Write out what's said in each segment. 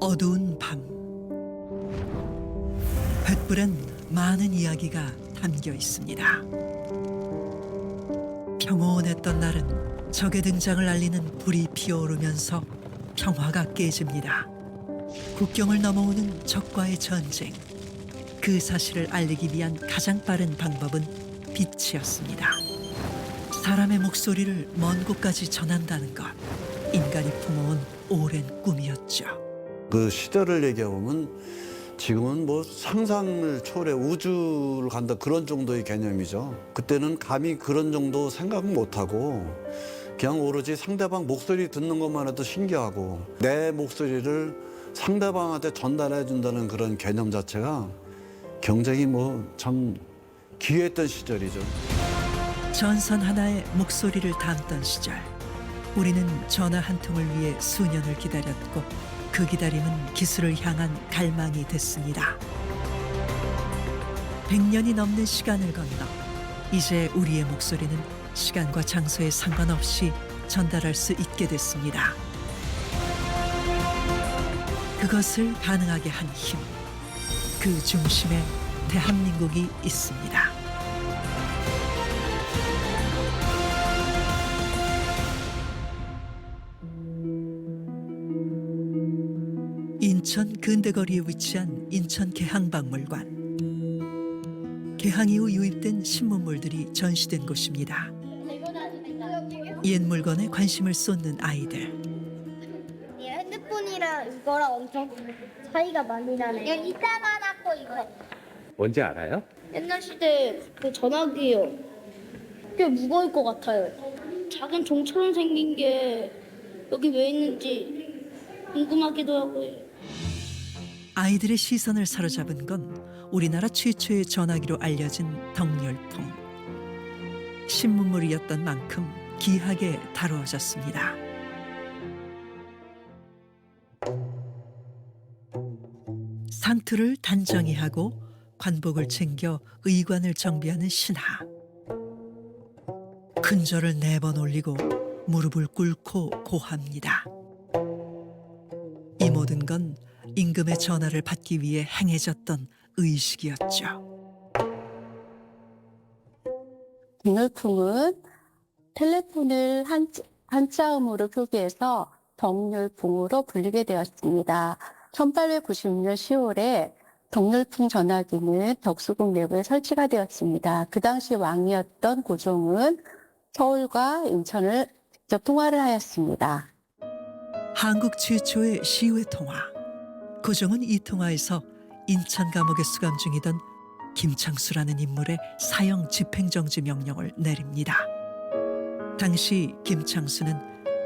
어두운 밤. 횃불엔 많은 이야기가 담겨 있습니다. 평온했던 날은 적의 등장을 알리는 불이 피어오르면서 평화가 깨집니다. 국경을 넘어오는 적과의 전쟁. 그 사실을 알리기 위한 가장 빠른 방법은 빛이었습니다. 사람의 목소리를 먼 곳까지 전한다는 것. 인간이 품어온 오랜 꿈이었죠. 그 시대를 얘기해보면 지금은 뭐 상상을 초월해 우주를 간다 그런 정도의 개념이죠. 그때는 감히 그런 정도 생각은 못하고 그냥 오로지 상대방 목소리 듣는 것만 해도 신기하고 내 목소리를 상대방한테 전달해 준다는 그런 개념 자체가 굉장히 뭐 참 기이했던 시절이죠. 전선 하나에 목소리를 담던 시절. 우리는 전화 한 통을 위해 수년을 기다렸고 그 기다림은 기술을 향한 갈망이 됐습니다. 100년이 넘는 시간을 건너 이제 우리의 목소리는 시간과 장소에 상관없이 전달할 수 있게 됐습니다. 그것을 가능하게 한 힘, 그 중심에 대한민국이 있습니다. 인천 근대거리에 위치한 인천 개항박물관. 개항 이후 유입된 신문물들이 전시된 곳입니다. 옛 물건에 관심을 쏟는 아이들. 핸드폰이랑 이거랑 엄청 차이가 많이 나네. 이따만 하고 이거. 뭔지 알아요? 옛날 시대 그 전화기요. 꽤 무거울 것 같아요. 작은 종처럼 생긴 게 여기 왜 있는지 궁금하기도 하고요. 아이들의 시선을 사로잡은 건 우리나라 최초의 전화기로 알려진 덕렬풍. 신문물이었던 만큼 귀하게 다루어졌습니다. 상투를 단정히 하고 관복을 챙겨 의관을 정비하는 신하. 큰절을 4번 올리고 무릎을 꿇고 고합니다. 이 모든 건 임금의 전화를 받기 위해 행해졌던 의식이었죠. 덕렬풍은 텔레폰을 한자음으로 표기해서 덕렬풍으로 불리게 되었습니다. 1896년 10월에 덕렬풍 전화기는 덕수궁 내부에 설치가 되었습니다. 그 당시 왕이었던 고종은 서울과 인천을 직접 통화를 하였습니다. 한국 최초의 시외 통화. 고종은 이 통화에서 인천 감옥에 수감 중이던 김창수라는 인물의 사형 집행정지 명령을 내립니다. 당시 김창수는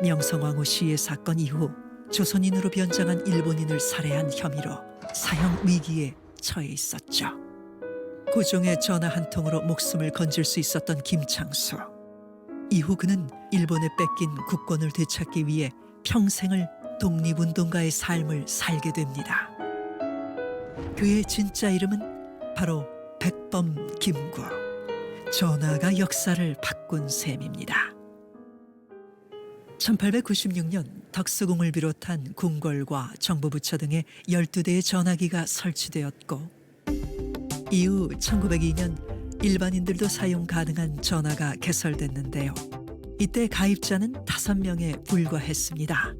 명성황후 시해 사건 이후 조선인으로 변장한 일본인을 살해한 혐의로 사형 위기에 처해 있었죠. 고종의 전화 한 통으로 목숨을 건질 수 있었던 김창수. 이후 그는 일본에 뺏긴 국권을 되찾기 위해 평생을 독립운동가의 삶을 살게 됩니다. 그의 진짜 이름은 바로 백범 김구. 전화가 역사를 바꾼 셈입니다. 1896년 덕수궁을 비롯한 궁궐과 정부부처 등의 12대의 전화기가 설치되었고 이후 1902년 일반인들도 사용 가능한 전화가 개설됐는데요. 이때 가입자는 5명에 불과했습니다.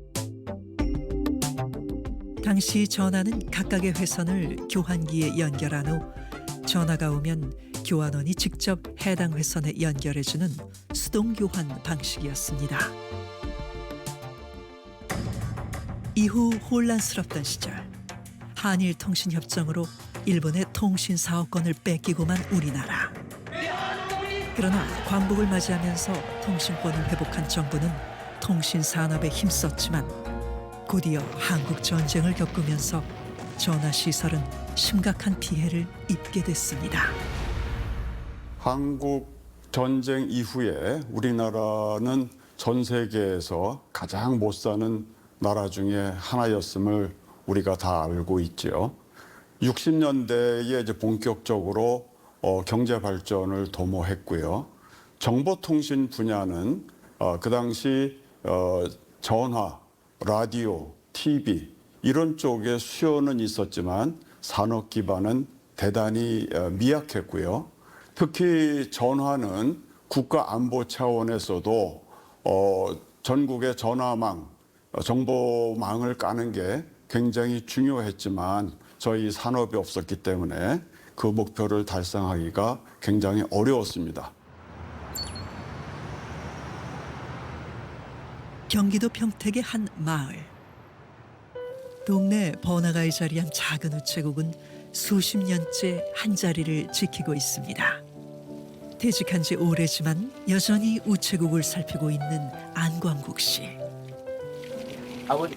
당시 전화는 각각의 회선을 교환기에 연결한 후 전화가 오면 교환원이 직접 해당 회선에 연결해주는 수동 교환 방식이었습니다. 이후 혼란스럽던 시절 한일 통신협정으로 일본의 통신 사업권을 뺏기고만 우리나라. 그러나 광복을 맞이하면서 통신권을 회복한 정부는 통신 산업에 힘썼지만 곧이어 한국 전쟁을 겪으면서 전화 시설은 심각한 피해를 입게 됐습니다. 한국 전쟁 이후에 우리나라는 전 세계에서 가장 못 사는 나라 중에 하나였음을 우리가 다 알고 있죠. 60년대에 이제 본격적으로 경제 발전을 도모했고요. 정보통신 분야는 그 당시 전화, 라디오, TV 이런 쪽에 수요는 있었지만 산업 기반은 대단히 미약했고요. 특히 전화는 국가 안보 차원에서도 전국의 전화망, 정보망을 까는 게 굉장히 중요했지만 저희 산업이 없었기 때문에 그 목표를 달성하기가 굉장히 어려웠습니다. 경기도 평택의 한 마을. 동네 번화가에 자리한 작은 우체국은 수십 년째 한 자리를 지키고 있습니다. 퇴직한 지 오래지만 여전히 우체국을 살피고 있는 안광국 씨. 아버지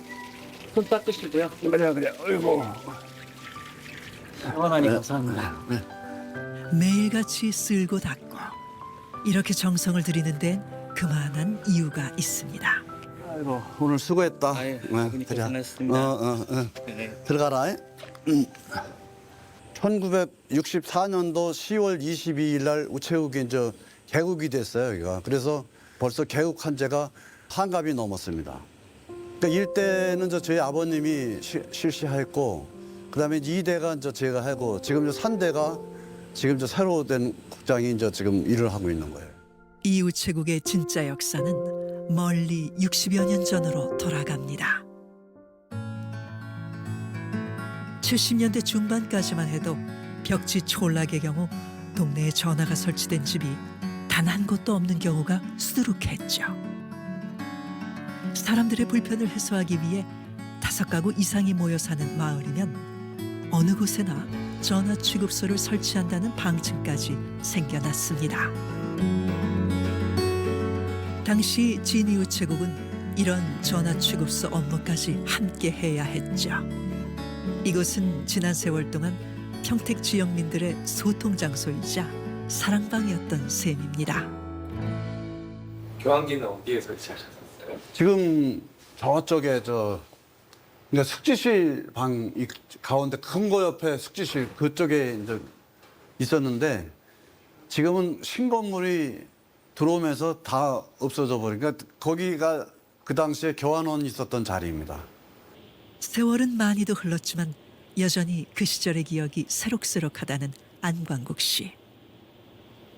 손 닦으시고요. 그래. 어이구. 시원하니 감사합니다. 매일같이 쓸고 닦고 이렇게 정성을 들이는 데는 그만한 이유가 있습니다. 아이고, 오늘 수고했다. 아유, 네, 아버님 그래. 고생하셨습니다. 네. 들어가라. 1964년도 10월 22일 날 우체국이 이제 개국이 됐어요, 여기가. 그래서 벌써 개국한 지가 한갑이 넘었습니다. 그러니까 1대는 저희 아버님이 실시했고, 그다음에 2대가 이제 제가 하고, 지금 3대가 지금 새로 된 국장이 이제 지금 일을 하고 있는 거예요. 이 우체국의 진짜 역사는 멀리 60여 년 전으로 돌아갑니다. 70년대 중반까지만 해도 벽지 촌락의 경우 동네에 전화가 설치된 집이 단 한 곳도 없는 경우가 수두룩했죠. 사람들의 불편을 해소하기 위해 5가구 이상이 모여 사는 마을이면 어느 곳에나 전화 취급소를 설치한다는 방침까지 생겨났습니다. 당시 진이 우체국은 이런 전화 취급소 업무까지 함께 해야 했죠. 이곳은 지난 세월 동안 평택 지역민들의 소통 장소이자 사랑방이었던 셈입니다. 교환기는 어디에 설치하셨어요? 지금 저쪽에 그러니까 숙지실 방 가운데 큰 거 옆에 숙지실 그쪽에 이제 있었는데 지금은 신건물이 들어오면서 다 없어져 버리니까 거기가 그 당시에 교환원이 있었던 자리입니다. 세월은 많이도 흘렀지만 여전히 그 시절의 기억이 새록새록하다는 안광국 씨.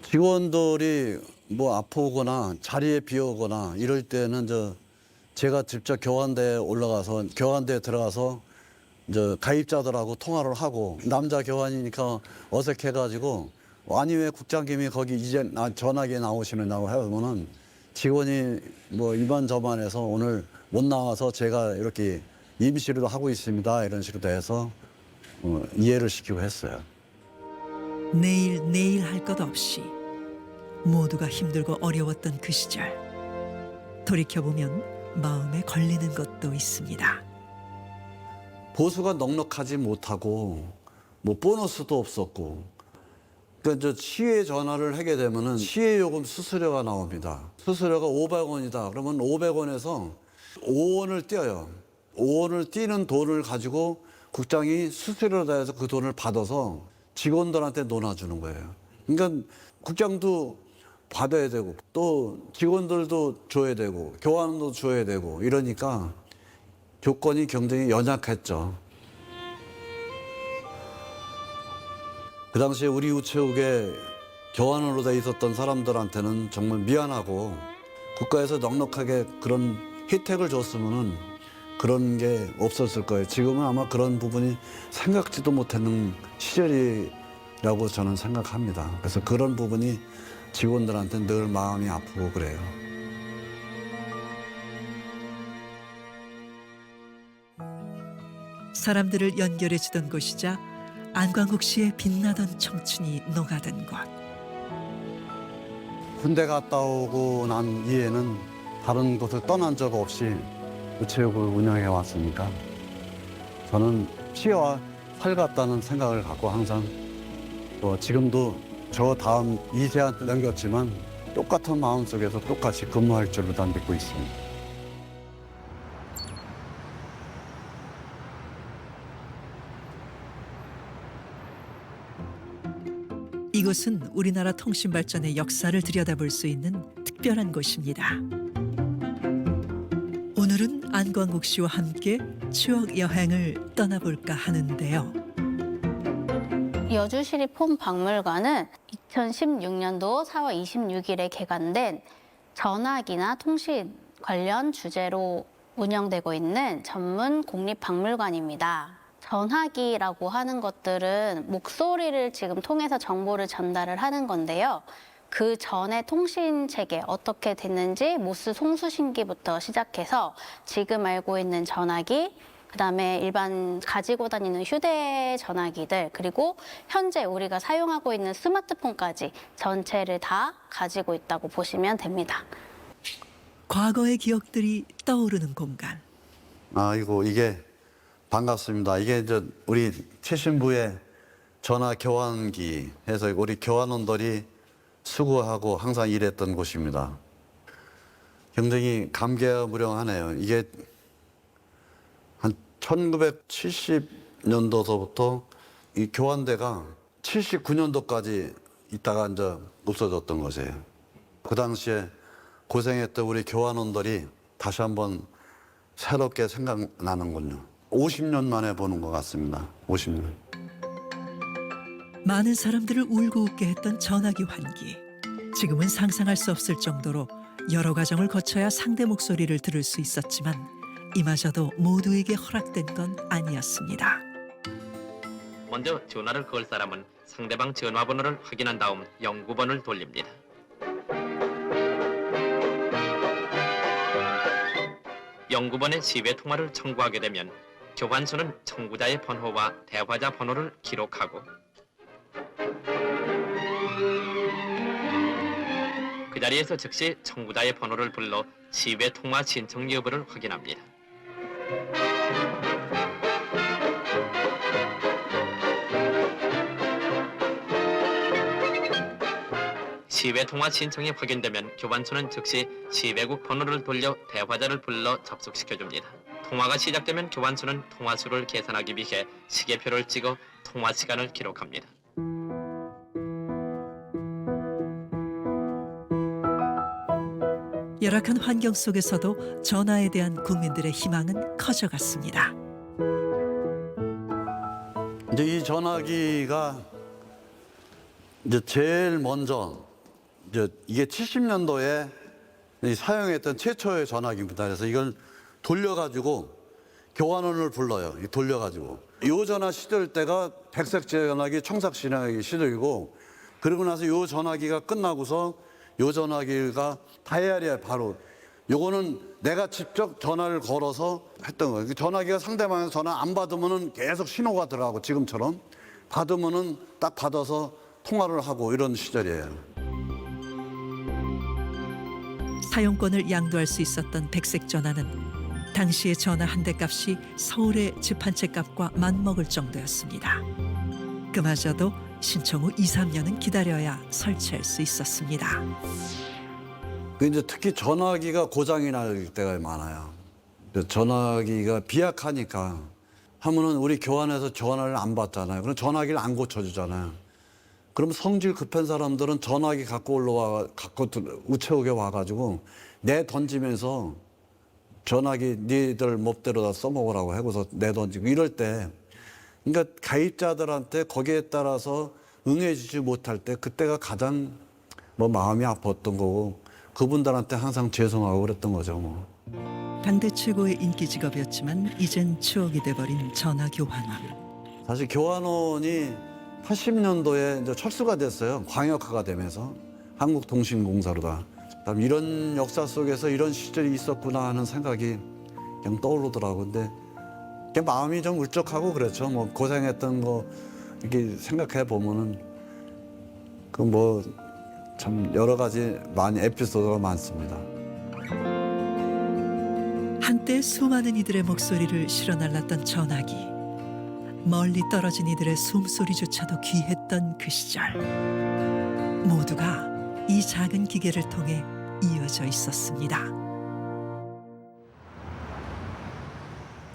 직원들이 뭐 아프거나 자리에 비오거나 이럴 때는 제가 직접 교환대에 들어가서 이제 가입자들하고 통화를 하고 남자 교환이니까 어색해가지고 아니 왜 국장님이 거기 이제 전화기에 나오시느냐고 하면은 직원이 뭐 이만저만해서 오늘 못 나와서 제가 이렇게 임시로도 하고 있습니다 이런 식으로 해서 이해를 시키고 했어요. 내일 할 것 없이 모두가 힘들고 어려웠던 그 시절. 돌이켜보면 마음에 걸리는 것도 있습니다. 보수가 넉넉하지 못하고 뭐 보너스도 없었고 그러니까 시에 전화를 하게 되면은 시에 요금 수수료가 나옵니다. 수수료가 500원이다. 그러면 500원에서 5원을 떼어요. 5원을 떼는 돈을 가지고 국장이 수수료다 해서 그 돈을 받아서 직원들한테 논아주는 거예요. 그러니까 국장도 받아야 되고 또 직원들도 줘야 되고 교환도 줘야 되고 이러니까 조건이 굉장히 연약했죠. 그 당시에 우리 우체국에 교환으로 돼 있었던 사람들한테는 정말 미안하고 국가에서 넉넉하게 그런 혜택을 줬으면은 그런 게 없었을 거예요. 지금은 아마 그런 부분이 생각지도 못하는 시절이라고 저는 생각합니다. 그래서 그런 부분이 직원들한테 늘 마음이 아프고 그래요. 사람들을 연결해주던 곳이자 안광국 씨의 빛나던 청춘이 녹아든 곳. 군대 갔다 오고 난 이후에는 다른 곳을 떠난 적 없이 우체국을 운영해 왔으니까 저는 피와 살 같다는 생각을 갖고 항상 지금도 저 다음 2세한테 남겼지만 똑같은 마음속에서 똑같이 근무할 줄로 난 믿고 있습니다. 이곳은 우리나라 통신 발전의 역사를 들여다볼 수 있는 특별한 곳입니다. 오늘은 안광국 씨와 함께 추억 여행을 떠나볼까 하는데요. 여주시립 폰박물관은 2016년도 4월 26일에 개관된 전화기나 통신 관련 주제로 운영되고 있는 전문 국립박물관입니다. 전화기라고 하는 것들은 목소리를 지금 통해서 정보를 전달을 하는 건데요. 그 전에 통신 체계 어떻게 됐는지 모스 송수신기부터 시작해서 지금 알고 있는 전화기, 그다음에 일반 가지고 다니는 휴대전화기들, 그리고 현재 우리가 사용하고 있는 스마트폰까지 전체를 다 가지고 있다고 보시면 됩니다. 과거의 기억들이 떠오르는 공간. 아이고 이게 반갑습니다. 이게 이제 우리 최신부의 전화 교환기 해서 우리 교환원들이 수고하고 항상 일했던 곳입니다. 굉장히 감개무량하네요. 이게 한 1970년도서부터 이 교환대가 79년도까지 있다가 이제 없어졌던 것이에요. 그 당시에 고생했던 우리 교환원들이 다시 한번 새롭게 생각나는군요. 50년 만에 보는 것 같습니다. 50년. 많은 사람들을 울고 웃게 했던 전화기 환기. 지금은 상상할 수 없을 정도로 여러 과정을 거쳐야 상대 목소리를 들을 수 있었지만 이마저도 모두에게 허락된 건 아니었습니다. 먼저 전화를 걸 사람은 상대방 전화번호를 확인한 다음 영구번을 돌립니다. 영구번에 시외 통화를 청구하게 되면 교환소는 청구자의 번호와 대화자 번호를 기록하고 그 자리에서 즉시 청구자의 번호를 불러 시외 통화 신청 여부를 확인합니다. 시외 통화 신청이 확인되면 교환소는 즉시 시외국 번호를 돌려 대화자를 불러 접속시켜줍니다. 통화가 시작되면 교환소는 통화수를 계산하기 위해 시계표를 찍어 통화 시간을 기록합니다. 열악한 환경 속에서도 전화에 대한 국민들의 희망은 커져갔습니다. 이제 이 전화기가 이제 제일 먼저 이게 70년도에 사용했던 최초의 전화기입니다. 그래서 이걸 돌려가지고 교환원을 불러요. 돌려가지고. 요 전화 시절 때가 백색 전화기, 청색 전화기 시절이고, 그러고 나서 요 전화기가 끝나고서 요 전화기가 다이아리에 바로 요거는 내가 직접 전화를 걸어서 했던 거예요. 전화기가 상대방에서 전화 안 받으면은 계속 신호가 들어가고 지금처럼 받으면은 딱 받아서 통화를 하고 이런 시절이에요. 사용권을 양도할 수 있었던 백색 전화는 당시의 전화 한 대 값이 서울의 집 한 채 값과 맞먹을 정도였습니다. 그마저도 신청 후 2, 3년은 기다려야 설치할 수 있었습니다. 이제 특히 전화기가 고장이 날 때가 많아요. 전화기가 비약하니까 하면은 우리 교환해서 전화를 안 받잖아요. 그럼 전화기를 안 고쳐주잖아요. 그럼 성질 급한 사람들은 전화기 갖고 우체국에 와가지고 내 던지면서 전화기 니들 몹대로 다 써먹으라고 하고서 내 던지고 이럴 때, 그러니까 가입자들한테 거기에 따라서 응해주지 못할 때 그때가 가장 마음이 아팠던 거고 그분들한테 항상 죄송하고 그랬던 거죠. 당대 최고의 인기 직업이었지만 이젠 추억이 돼버린 전화 교환원. 사실 교환원이 80년도에 이제 철수가 됐어요. 광역화가 되면서 한국통신공사로 다. 이런 역사 속에서 이런 시절이 있었구나 하는 생각이 그냥 떠오르더라고요. 근데 그냥 마음이 좀 울적하고 그렇죠. 고생했던 거 이렇게 생각해 보면은 참 여러 가지 많이 에피소드가 많습니다. 한때 수많은 이들의 목소리를 실어날랐던 전화기. 멀리 떨어진 이들의 숨소리조차도 귀했던 그 시절. 모두가 이 작은 기계를 통해 이어져 있었습니다.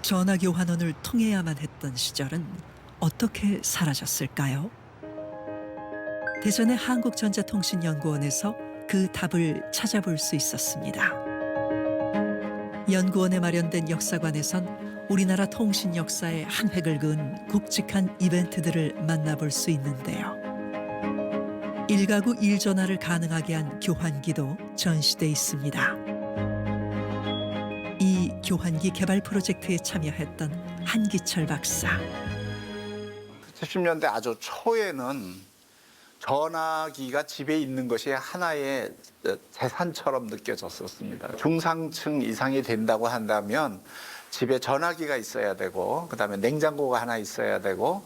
전화 교환원을 통해야만 했던 시절은 어떻게 사라졌을까요? 대전의 한국전자통신연구원에서 그 답을 찾아볼 수 있었습니다. 연구원에 마련된 역사관에선 우리나라 통신 역사의 한 획을 그은 굵직한 이벤트들을 만나볼 수 있는데요. 일가구 일전화를 가능하게 한 교환기도 전시돼 있습니다. 이 교환기 개발 프로젝트에 참여했던 한기철 박사. 70년대 아주 초에는 전화기가 집에 있는 것이 하나의 재산처럼 느껴졌었습니다. 중상층 이상이 된다고 한다면 집에 전화기가 있어야 되고, 그다음에 냉장고가 하나 있어야 되고,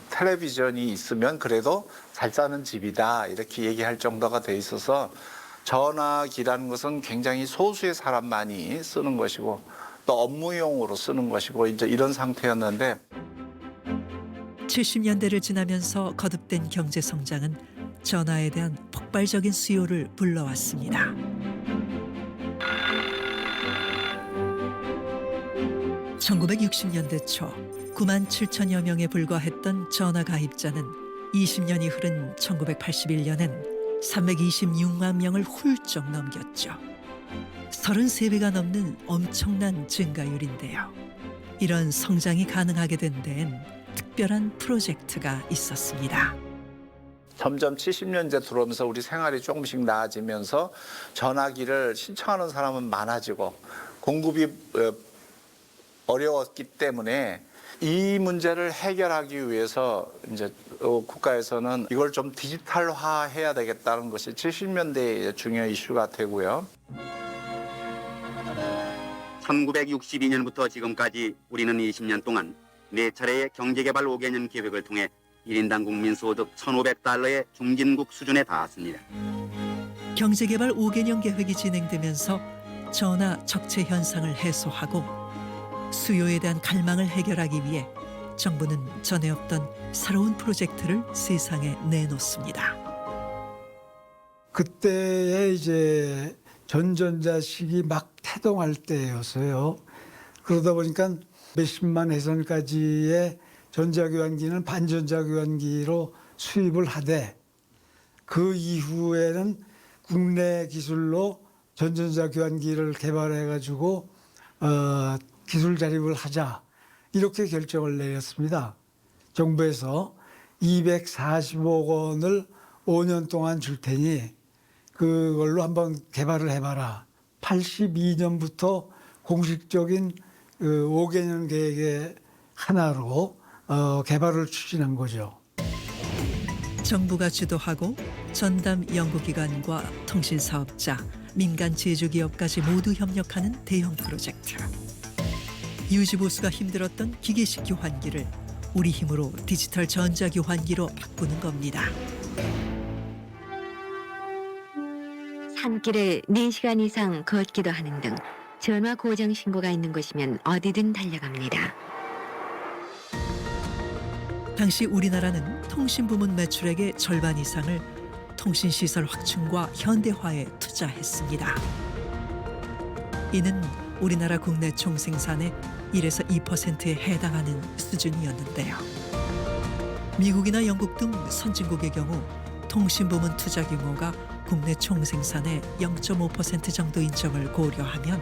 텔레비전이 있으면 그래도 잘 사는 집이다 이렇게 얘기할 정도가 돼 있어서 전화기라는 것은 굉장히 소수의 사람만이 쓰는 것이고 또 업무용으로 쓰는 것이고 이제 이런 상태였는데 70년대를 지나면서 거듭된 경제 성장은 전화에 대한 폭발적인 수요를 불러왔습니다. (1960년대) 초 9만 7천여 명에 불과했던 전화 가입자는 20년이 흐른 1981년엔 326만 명을 훌쩍 넘겼죠. 33배가 넘는 엄청난 증가율인데요. 이런 성장이 가능하게 된 데엔 특별한 프로젝트가 있었습니다. 점점 70년대 들어오면서 우리 생활이 조금씩 나아지면서 전화기를 신청하는 사람은 많아지고 공급이 어려웠기 때문에 이 문제를 해결하기 위해서 이제 국가에서는 이걸 좀 디지털화해야 되겠다는 것이 70년대의 중요 이슈가 되고요. 1962년부터 지금까지 우리는 20년 동안 4차례의 경제개발 5개년 계획을 통해 1인당 국민소득 1,500달러의 중진국 수준에 닿았습니다. 경제개발 5개년 계획이 진행되면서 전화 적체 현상을 해소하고 수요에 대한 갈망을 해결하기 위해 정부는 전에 없던 새로운 프로젝트를 세상에 내놓습니다. 그때에 이제 전전자식이 막 태동할 때였어요. 그러다 보니까 몇십만 회선까지의 전자교환기는 반전자교환기로 수입을 하되 그 이후에는 국내 기술로 전전자교환기를 개발해가지고 기술 자립을 하자 이렇게 결정을 내렸습니다. 정부에서 240억 원을 5년 동안 줄 테니 그걸로 한번 개발을 해봐라. 82년부터 공식적인 5개년 계획의 하나로 개발을 추진한 거죠. 정부가 주도하고 전담 연구기관과 통신사업자, 민간 제조기업까지 모두 협력하는 대형 프로젝트. 유지보수가 힘들었던 기계식 교환기를 우리 힘으로 디지털 전자교환기로 바꾸는 겁니다. 산길을 4시간 이상 걷기도 하는 등 전화 고장 신고가 있는 곳이면 어디든 달려갑니다. 당시 우리나라는 통신부문 매출액의 절반 이상을 통신시설 확충과 현대화에 투자했습니다. 이는 우리나라 국내 총생산의 1에서 2%에 해당하는 수준이었는데요. 미국이나 영국 등 선진국의 경우 통신부문 투자 규모가 국내 총생산의 0.5% 정도인 점을 고려하면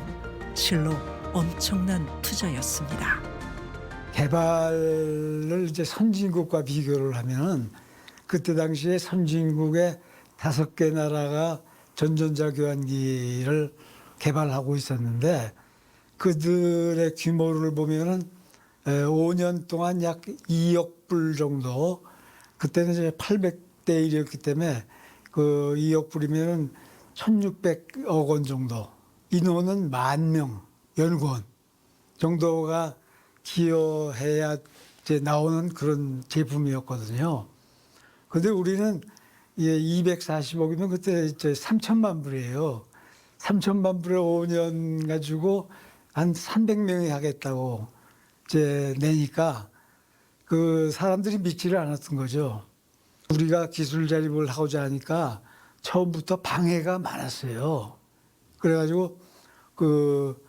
실로 엄청난 투자였습니다. 개발을 이제 선진국과 비교를 하면 그때 당시에 선진국의 5개 나라가 전전자 교환기를 개발하고 있었는데 그들의 규모를 보면은 5년 동안 약 2억 불 정도, 그때는 이제 800대 1이었기 때문에 그 2억 불이면은 1,600억 원 정도, 인원은 10,000명, 연구원 정도가 기여해야 이제 나오는 그런 제품이었거든요. 근데 우리는 240억이면 그때 이제 3천만 불이에요. 3천만 불에 5년 가지고 한 300명이 하겠다고 이제 내니까 그 사람들이 믿지를 않았던 거죠. 우리가 기술 자립을 하고자 하니까 처음부터 방해가 많았어요. 그래가지고 그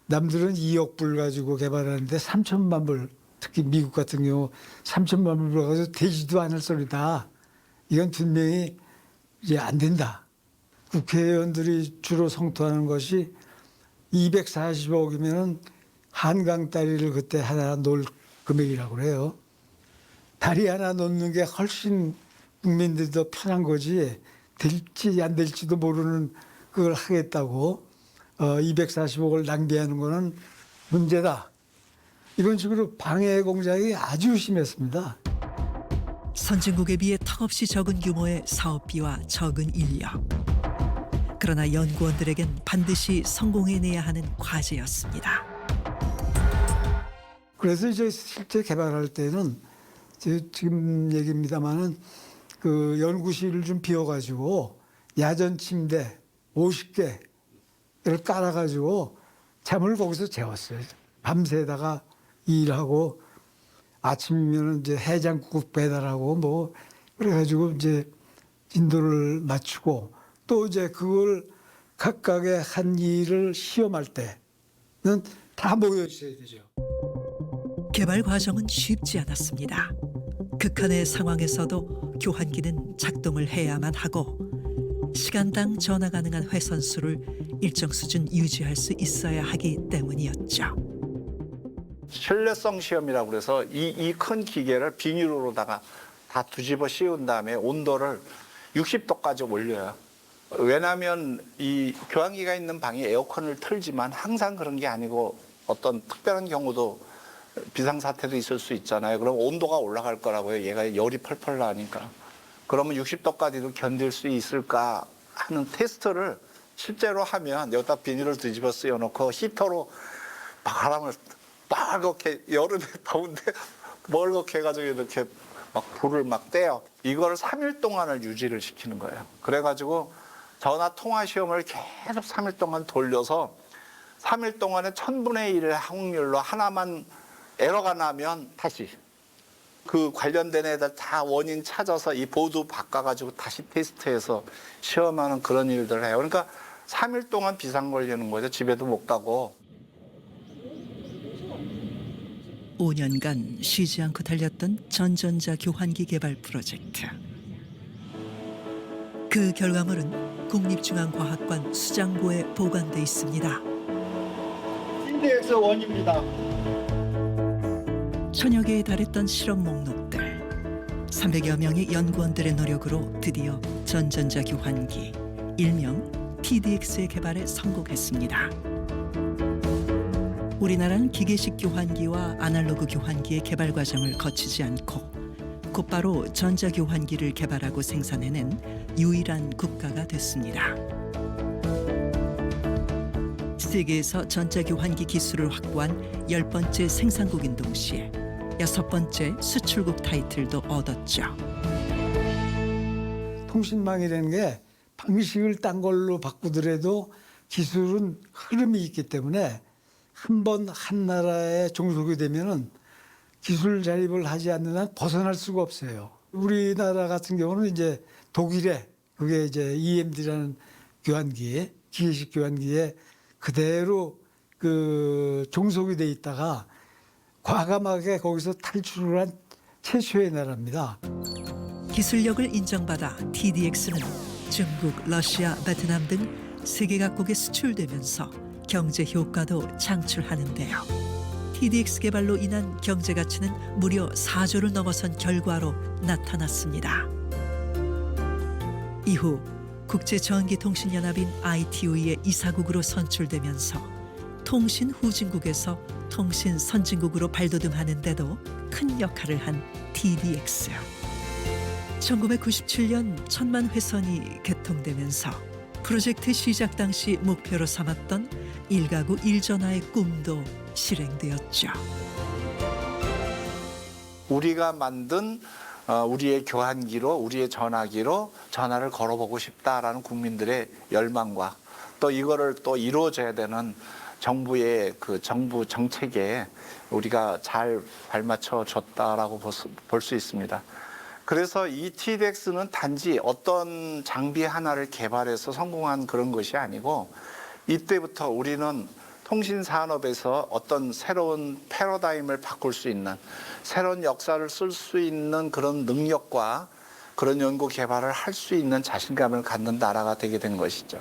남들은 2억 불 가지고 개발하는데 3천만 불, 특히 미국 같은 경우 3천만 불 가지고 되지도 않을 소리다. 이건 분명히 이제 안 된다. 국회의원들이 주로 성토하는 것이 240억이면은 한강 다리를 그때 하나 놓을 금액이라고 그래요. 다리 하나 놓는 게 훨씬 국민들이 더 편한 거지 될지 안 될지도 모르는 그걸 하겠다고 240억을 낭비하는 거는 문제다. 이런 식으로 방해 공작이 아주 심했습니다. 선진국에 비해 턱없이 적은 규모의 사업비와 적은 인력. 그러나 연구원들에겐 반드시 성공해내야 하는 과제였습니다. 그래서 이제 실제 개발할 때는 지금 얘기입니다만은 그 연구실을 좀 비워가지고 야전 침대 50개를 깔아가지고 잠을 거기서 재웠어요. 밤새다가 일하고 아침이면 이제 해장국 배달하고 뭐 그래가지고 이제 진도를 맞추고 또 이제 그걸 각각의 한 일을 시험할 때는 다 모여 있어야 되죠. 개발 과정은 쉽지 않았습니다. 극한의 상황에서도 교환기는 작동을 해야만 하고 시간당 전화 가능한 회선 수를 일정 수준 유지할 수 있어야 하기 때문이었죠. 신뢰성 시험이라고 그래서 이 큰 기계를 비닐로다가 다 뒤집어 씌운 다음에 온도를 60도까지 올려요. 왜냐하면 이 교환기가 있는 방에 에어컨을 틀지만 항상 그런 게 아니고 어떤 특별한 경우도 비상사태도 있을 수 있잖아요. 그럼 온도가 올라갈 거라고요. 얘가 열이 펄펄 나니까. 그러면 60도까지도 견딜 수 있을까 하는 테스트를 실제로 하면 여기다 비닐을 뒤집어 씌워놓고 히터로 바람을 빨갛게 여름에 더운데 멀겋게 해가지고 이렇게 막 불을 막 떼요. 이걸 3일 동안을 유지를 시키는 거예요. 그래가지고 전화 통화 시험을 계속 3일 동안 돌려서 3일 동안에 1000분의 1의 확률로 하나만 에러가 나면 다시 그 관련된 애들 다 원인 찾아서 이 보드 바꿔가지고 다시 테스트해서 시험하는 그런 일들을 해요. 그러니까 3일 동안 비상 걸리는 거죠. 집에도 못 가고. 5년간 쉬지 않고 달렸던 전전자 교환기 개발 프로젝트. 그 결과물은 국립중앙과학관 수장고에 보관돼 있습니다. TDX 원입니다. 천여 개에 달했던 실험 목록들. 300여 명의 연구원들의 노력으로 드디어 전전자 교환기, 일명 TDX의 개발에 성공했습니다. 우리나라는 기계식 교환기와 아날로그 교환기의 개발 과정을 거치지 않고 곧바로 전자교환기를 개발하고 생산해낸 유일한 국가가 됐습니다. 세계에서 전자교환기 기술을 확보한 10번째 생산국인 동시에 6번째 수출국 타이틀도 얻었죠. 통신망이라는 게 방식을 딴 걸로 바꾸더라도 기술은 흐름이 있기 때문에 한 번 한 나라에 종속이 되면은 기술 자립을 하지 않는 한 벗어날 수가 없어요. 우리나라 같은 경우는 이제 독일에 그게 이제 EMD라는 교환기, 기계식 교환기에 그대로 그 종속이 돼 있다가 과감하게 거기서 탈출을 한 최초의 나라입니다. 기술력을 인정받아 TDX는 중국, 러시아, 베트남 등 세계 각국에 수출되면서 경제 효과도 창출하는데요. TDX 개발로 인한 경제 가치는 무려 4조를 넘어선 결과로 나타났습니다. 이후 국제전기통신연합인 ITU의 이사국으로 선출되면서 통신 후진국에서 통신 선진국으로 발돋움하는 데도 큰 역할을 한 TDX. 1997년 1000만 회선이 개통되면서 프로젝트 시작 당시 목표로 삼았던 1가구 1전화의 꿈도 실행되었죠. 우리가 만든 우리의 교환기로 우리의 전화기로 전화를 걸어보고 싶다라는 국민들의 열망과 또 이거를 또 이루어져야 되는 정부의 그 정부 정책에 우리가 잘 발맞춰 줬다라고 볼 수 있습니다. 그래서 이 TDX는 단지 어떤 장비 하나를 개발해서 성공한 그런 것이 아니고 이때부터 우리는 통신 산업에서 어떤 새로운 패러다임을 바꿀 수 있는 새로운 역사를 쓸 수 있는 그런 능력과 그런 연구 개발을 할 수 있는 자신감을 갖는 나라가 되게 된 것이죠.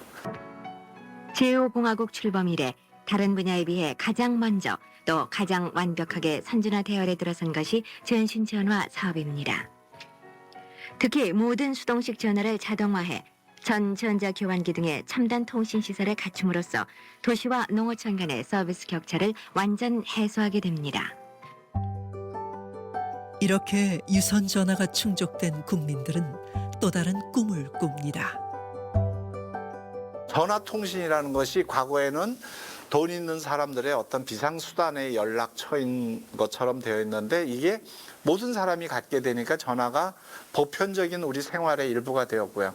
제5공화국 출범 이래 다른 분야에 비해 가장 먼저 또 가장 완벽하게 선진화 대열에 들어선 것이 전신 전화 사업입니다. 특히 모든 수동식 전화를 자동화해 전 전자 교환기 등의 첨단 통신 시설을 갖춤으로써 도시와 농어촌 간의 서비스 격차를 완전 해소하게 됩니다. 이렇게 유선 전화가 충족된 국민들은 또 다른 꿈을 꿉니다. 전화통신이라는 것이 과거에는 돈 있는 사람들의 어떤 비상수단의 연락처인 것처럼 되어 있는데 이게 모든 사람이 갖게 되니까 전화가 보편적인 우리 생활의 일부가 되었고요.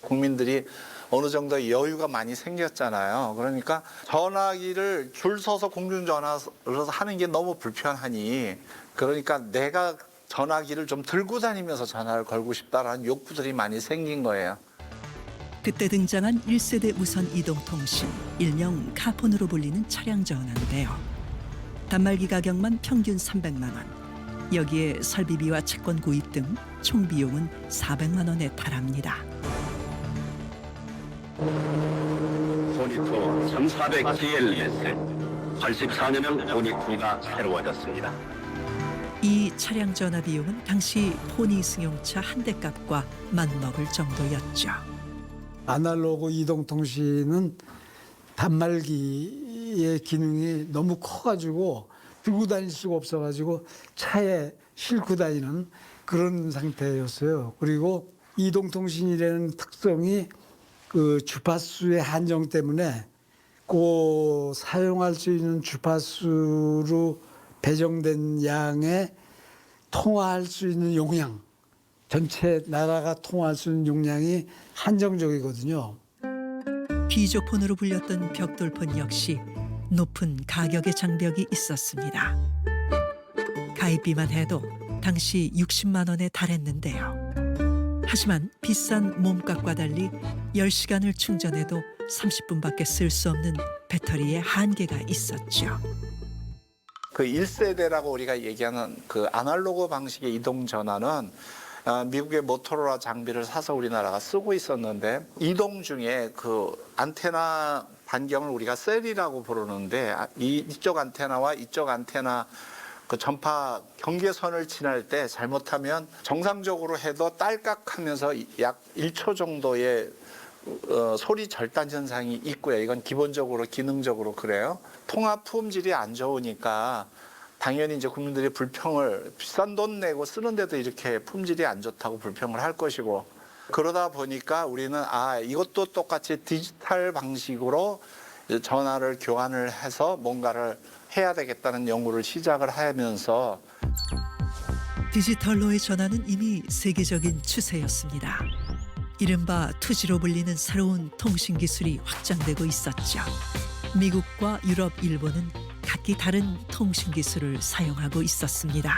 국민들이 어느 정도 여유가 많이 생겼잖아요. 그러니까 전화기를 줄 서서 공중전화를 하는 게 너무 불편하니 그러니까 내가 전화기를 좀 들고 다니면서 전화를 걸고 싶다라는 욕구들이 많이 생긴 거예요. 그때 등장한 1세대 무선 이동통신, 일명 카폰으로 불리는 차량 전화인데요. 단말기 가격만 평균 300만 원. 여기에 설비비와 채권 구입 등 총 비용은 400만 원에 달합니다. 포니2 1400GL 84년형 포니2가 새로워졌습니다. 이 차량 전화 비용은 당시 포니 승용차 한 대 값과 맞먹을 정도였죠. 아날로그 이동통신은 단말기의 기능이 너무 커가지고 들고 다닐 수가 없어가지고 차에 싣고 다니는 그런 상태였어요. 그리고 이동통신이라는 특성이 그 주파수의 한정 때문에 그 사용할 수 있는 주파수로 배정된 양의 통화할 수 있는 용량, 전체 나라가 통화할 수 있는 용량이 한정적이거든요. 비조폰으로 불렸던 벽돌폰 역시 높은 가격의 장벽이 있었습니다. 가입비만 해도 당시 60만 원에 달했는데요. 하지만 비싼 몸값과 달리 10시간을 충전해도 30분밖에 쓸 수 없는 배터리의 한계가 있었죠. 그 1세대라고 우리가 얘기하는 그 아날로그 방식의 이동 전화는 미국의 모토로라 장비를 사서 우리나라가 쓰고 있었는데 이동 중에 그 안테나 반경을 우리가 셀이라고 부르는데 이쪽 안테나와 이쪽 안테나 그 전파 경계선을 지날 때 잘못하면 정상적으로 해도 딸깍하면서 약 1초 정도의 소리 절단 현상이 있고요. 이건 기본적으로 기능적으로 그래요. 통화 품질이 안 좋으니까 당연히 이제 국민들이 불평을 비싼 돈 내고 쓰는데도 이렇게 품질이 안 좋다고 불평을 할 것이고 그러다 보니까 우리는 이것도 똑같이 디지털 방식으로 전화를 교환을 해서 뭔가를 해야 되겠다는 연구를 시작을 하면서 디지털로의 전환은 이미 세계적인 추세였습니다. 이른바 2G로 불리는 새로운 통신 기술이 확장되고 있었죠. 미국과 유럽, 일본은 각기 다른 통신 기술을 사용하고 있었습니다.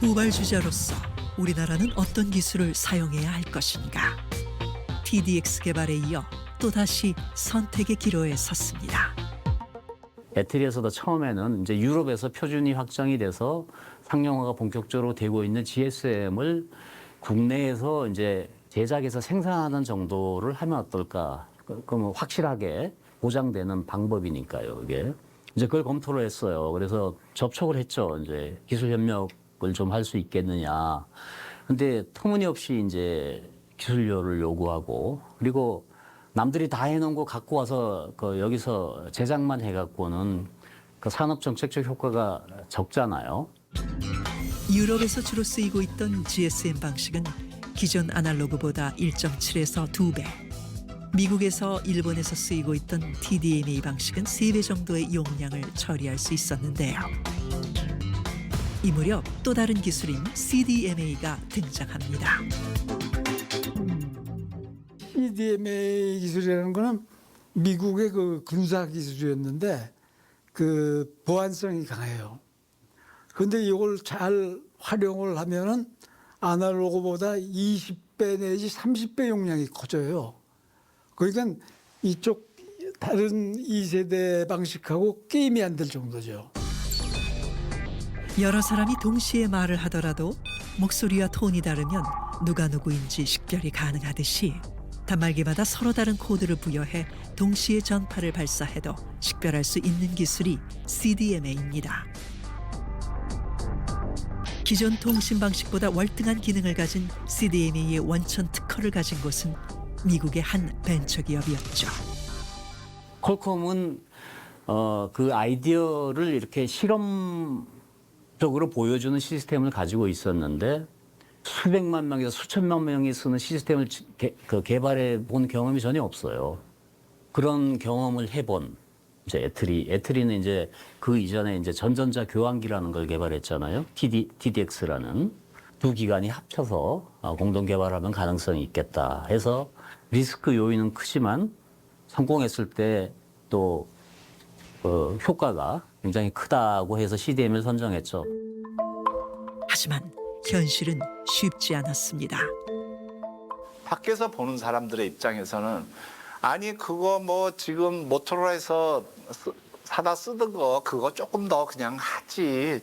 후발주자로서 우리나라는 어떤 기술을 사용해야 할 것인가? TDX 개발에 이어 또다시 선택의 기로에 섰습니다. 배터리에서도 처음에는 이제 유럽에서 표준이 확정이 돼서 상용화가 본격적으로 되고 있는 GSM을 국내에서 이제 제작해서 생산하는 정도를 하면 어떨까? 그러면 확실하게 보장되는 방법이니까요, 이게. 이제 그걸 검토를 했어요. 그래서 접촉을 했죠. 이제 기술 협력을 좀 할 수 있겠느냐. 근데 터무니없이 이제 기술료를 요구하고 그리고 남들이 다 해놓은 거 갖고 와서 그 여기서 제작만 해갖고는 그 산업정책적 효과가 적잖아요. 유럽에서 주로 쓰이고 있던 GSM 방식은 기존 아날로그보다 1.7에서 2배, 미국에서 일본에서 쓰이고 있던 TDMA 방식은 3배 정도의 용량을 처리할 수 있었는데요. 이 무렵 또 다른 기술인 CDMA가 등장합니다. CDMA 기술이라는 거는 미국의 그 군사 기술이었는데 그 보안성이 강해요. 그런데 이걸 잘 활용을 하면은 아날로그보다 20배 내지 30배 용량이 커져요. 그러니까 이쪽 다른 2세대 방식하고 게임이 안 될 정도죠. 여러 사람이 동시에 말을 하더라도 목소리와 톤이 다르면 누가 누구인지 식별이 가능하듯이 단말기마다 서로 다른 코드를 부여해 동시에 전파를 발사해도 식별할 수 있는 기술이 CDMA입니다. 기존 통신 방식보다 월등한 기능을 가진 CDMA의 원천 특허를 가진 곳은 미국의 한 벤처기업이었죠. 퀄컴은 그 아이디어를 이렇게 실험적으로 보여주는 시스템을 가지고 있었는데 수백만 명에서 수천만 명이 쓰는 시스템을 개발해 본 경험이 전혀 없어요. 그런 경험을 해본 이제 애트리는 이제 그 이전에 이제 전전자 교환기라는 걸 개발했잖아요. TDX라는 두 기관이 합쳐서 공동 개발하면 가능성이 있겠다 해서 리스크 요인은 크지만 성공했을 때 또 효과가 굉장히 크다고 해서 CDM을 선정했죠. 하지만 현실은 쉽지 않았습니다. 밖에서 보는 사람들의 입장에서는 아니 그거 뭐 지금 모토로라에서 사다 쓰던 거 그거 조금 더 그냥 하지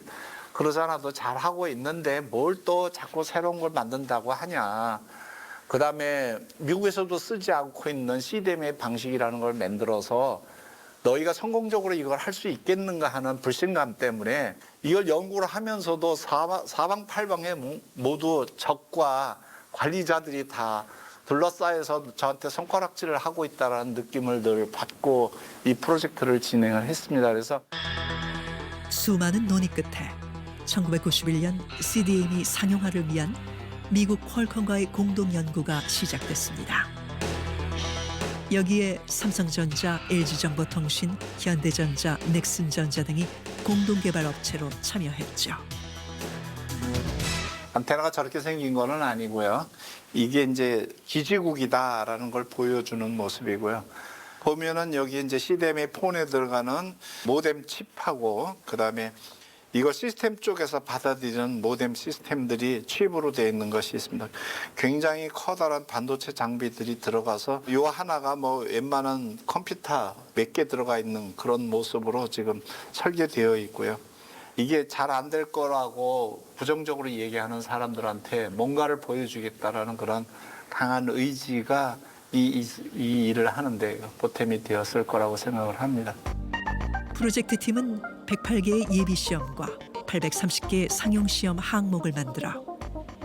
그러잖아도 잘하고 있는데 뭘 또 자꾸 새로운 걸 만든다고 하냐. 그다음에 미국에서도 쓰지 않고 있는 CDMA 방식이라는 걸 만들어서 너희가 성공적으로 이걸 할 수 있겠는가 하는 불신감 때문에 이걸 연구를 하면서도 사방팔방에 모두 적과 관리자들이 다 둘러싸여서 저한테 손가락질을 하고 있다는 느낌을 늘 받고 이 프로젝트를 진행을 했습니다. 그래서 수많은 논의 끝에 1991년 CDMA 상용화를 위한 미국 퀄컴과의 공동 연구가 시작됐습니다. 여기에 삼성전자, LG정보통신, 현대전자, 넥슨전자 등이 공동 개발 업체로 참여했죠. 안테나가 저렇게 생긴 거는 아니고요. 이게 이제 기지국이다라는 걸 보여주는 모습이고요. 보면은 여기 이제 CDMA 폰에 들어가는 모뎀 칩하고 그다음에 이걸 시스템 쪽에서 받아들이는 모뎀 시스템들이 칩으로 되어 있는 것이 있습니다. 굉장히 커다란 반도체 장비들이 들어가서 이 하나가 뭐 웬만한 컴퓨터 몇 개 들어가 있는 그런 모습으로 지금 설계되어 있고요. 이게 잘 안 될 거라고 부정적으로 얘기하는 사람들한테 뭔가를 보여주겠다라는 그런 강한 의지가 이 일을 하는데 보탬이 되었을 거라고 생각을 합니다. 프로젝트 팀은 108개의 예비 시험과 830개의 상용 시험 항목을 만들어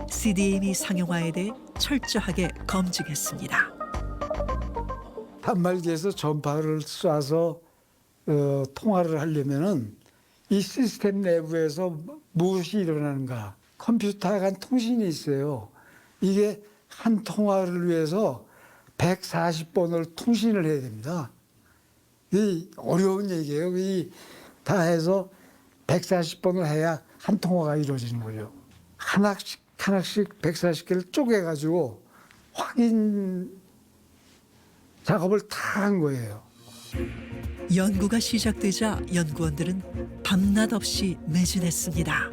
CDMA 상용화에 대해 철저하게 검증했습니다. 단말기에서 전파를 쏴서 통화를 하려면은 이 시스템 내부에서 무엇이 일어나는가? 컴퓨터 간 통신이 있어요. 이게 한 통화를 위해서 140번을 통신을 해야 됩니다. 이 어려운 얘기예요. 이 다 해서 140번을 해야 한 통화가 이루어지는 거죠. 하나씩 140개를 쪼개가지고 확인 작업을 다 한 거예요. 연구가 시작되자 연구원들은 밤낮 없이 매진했습니다.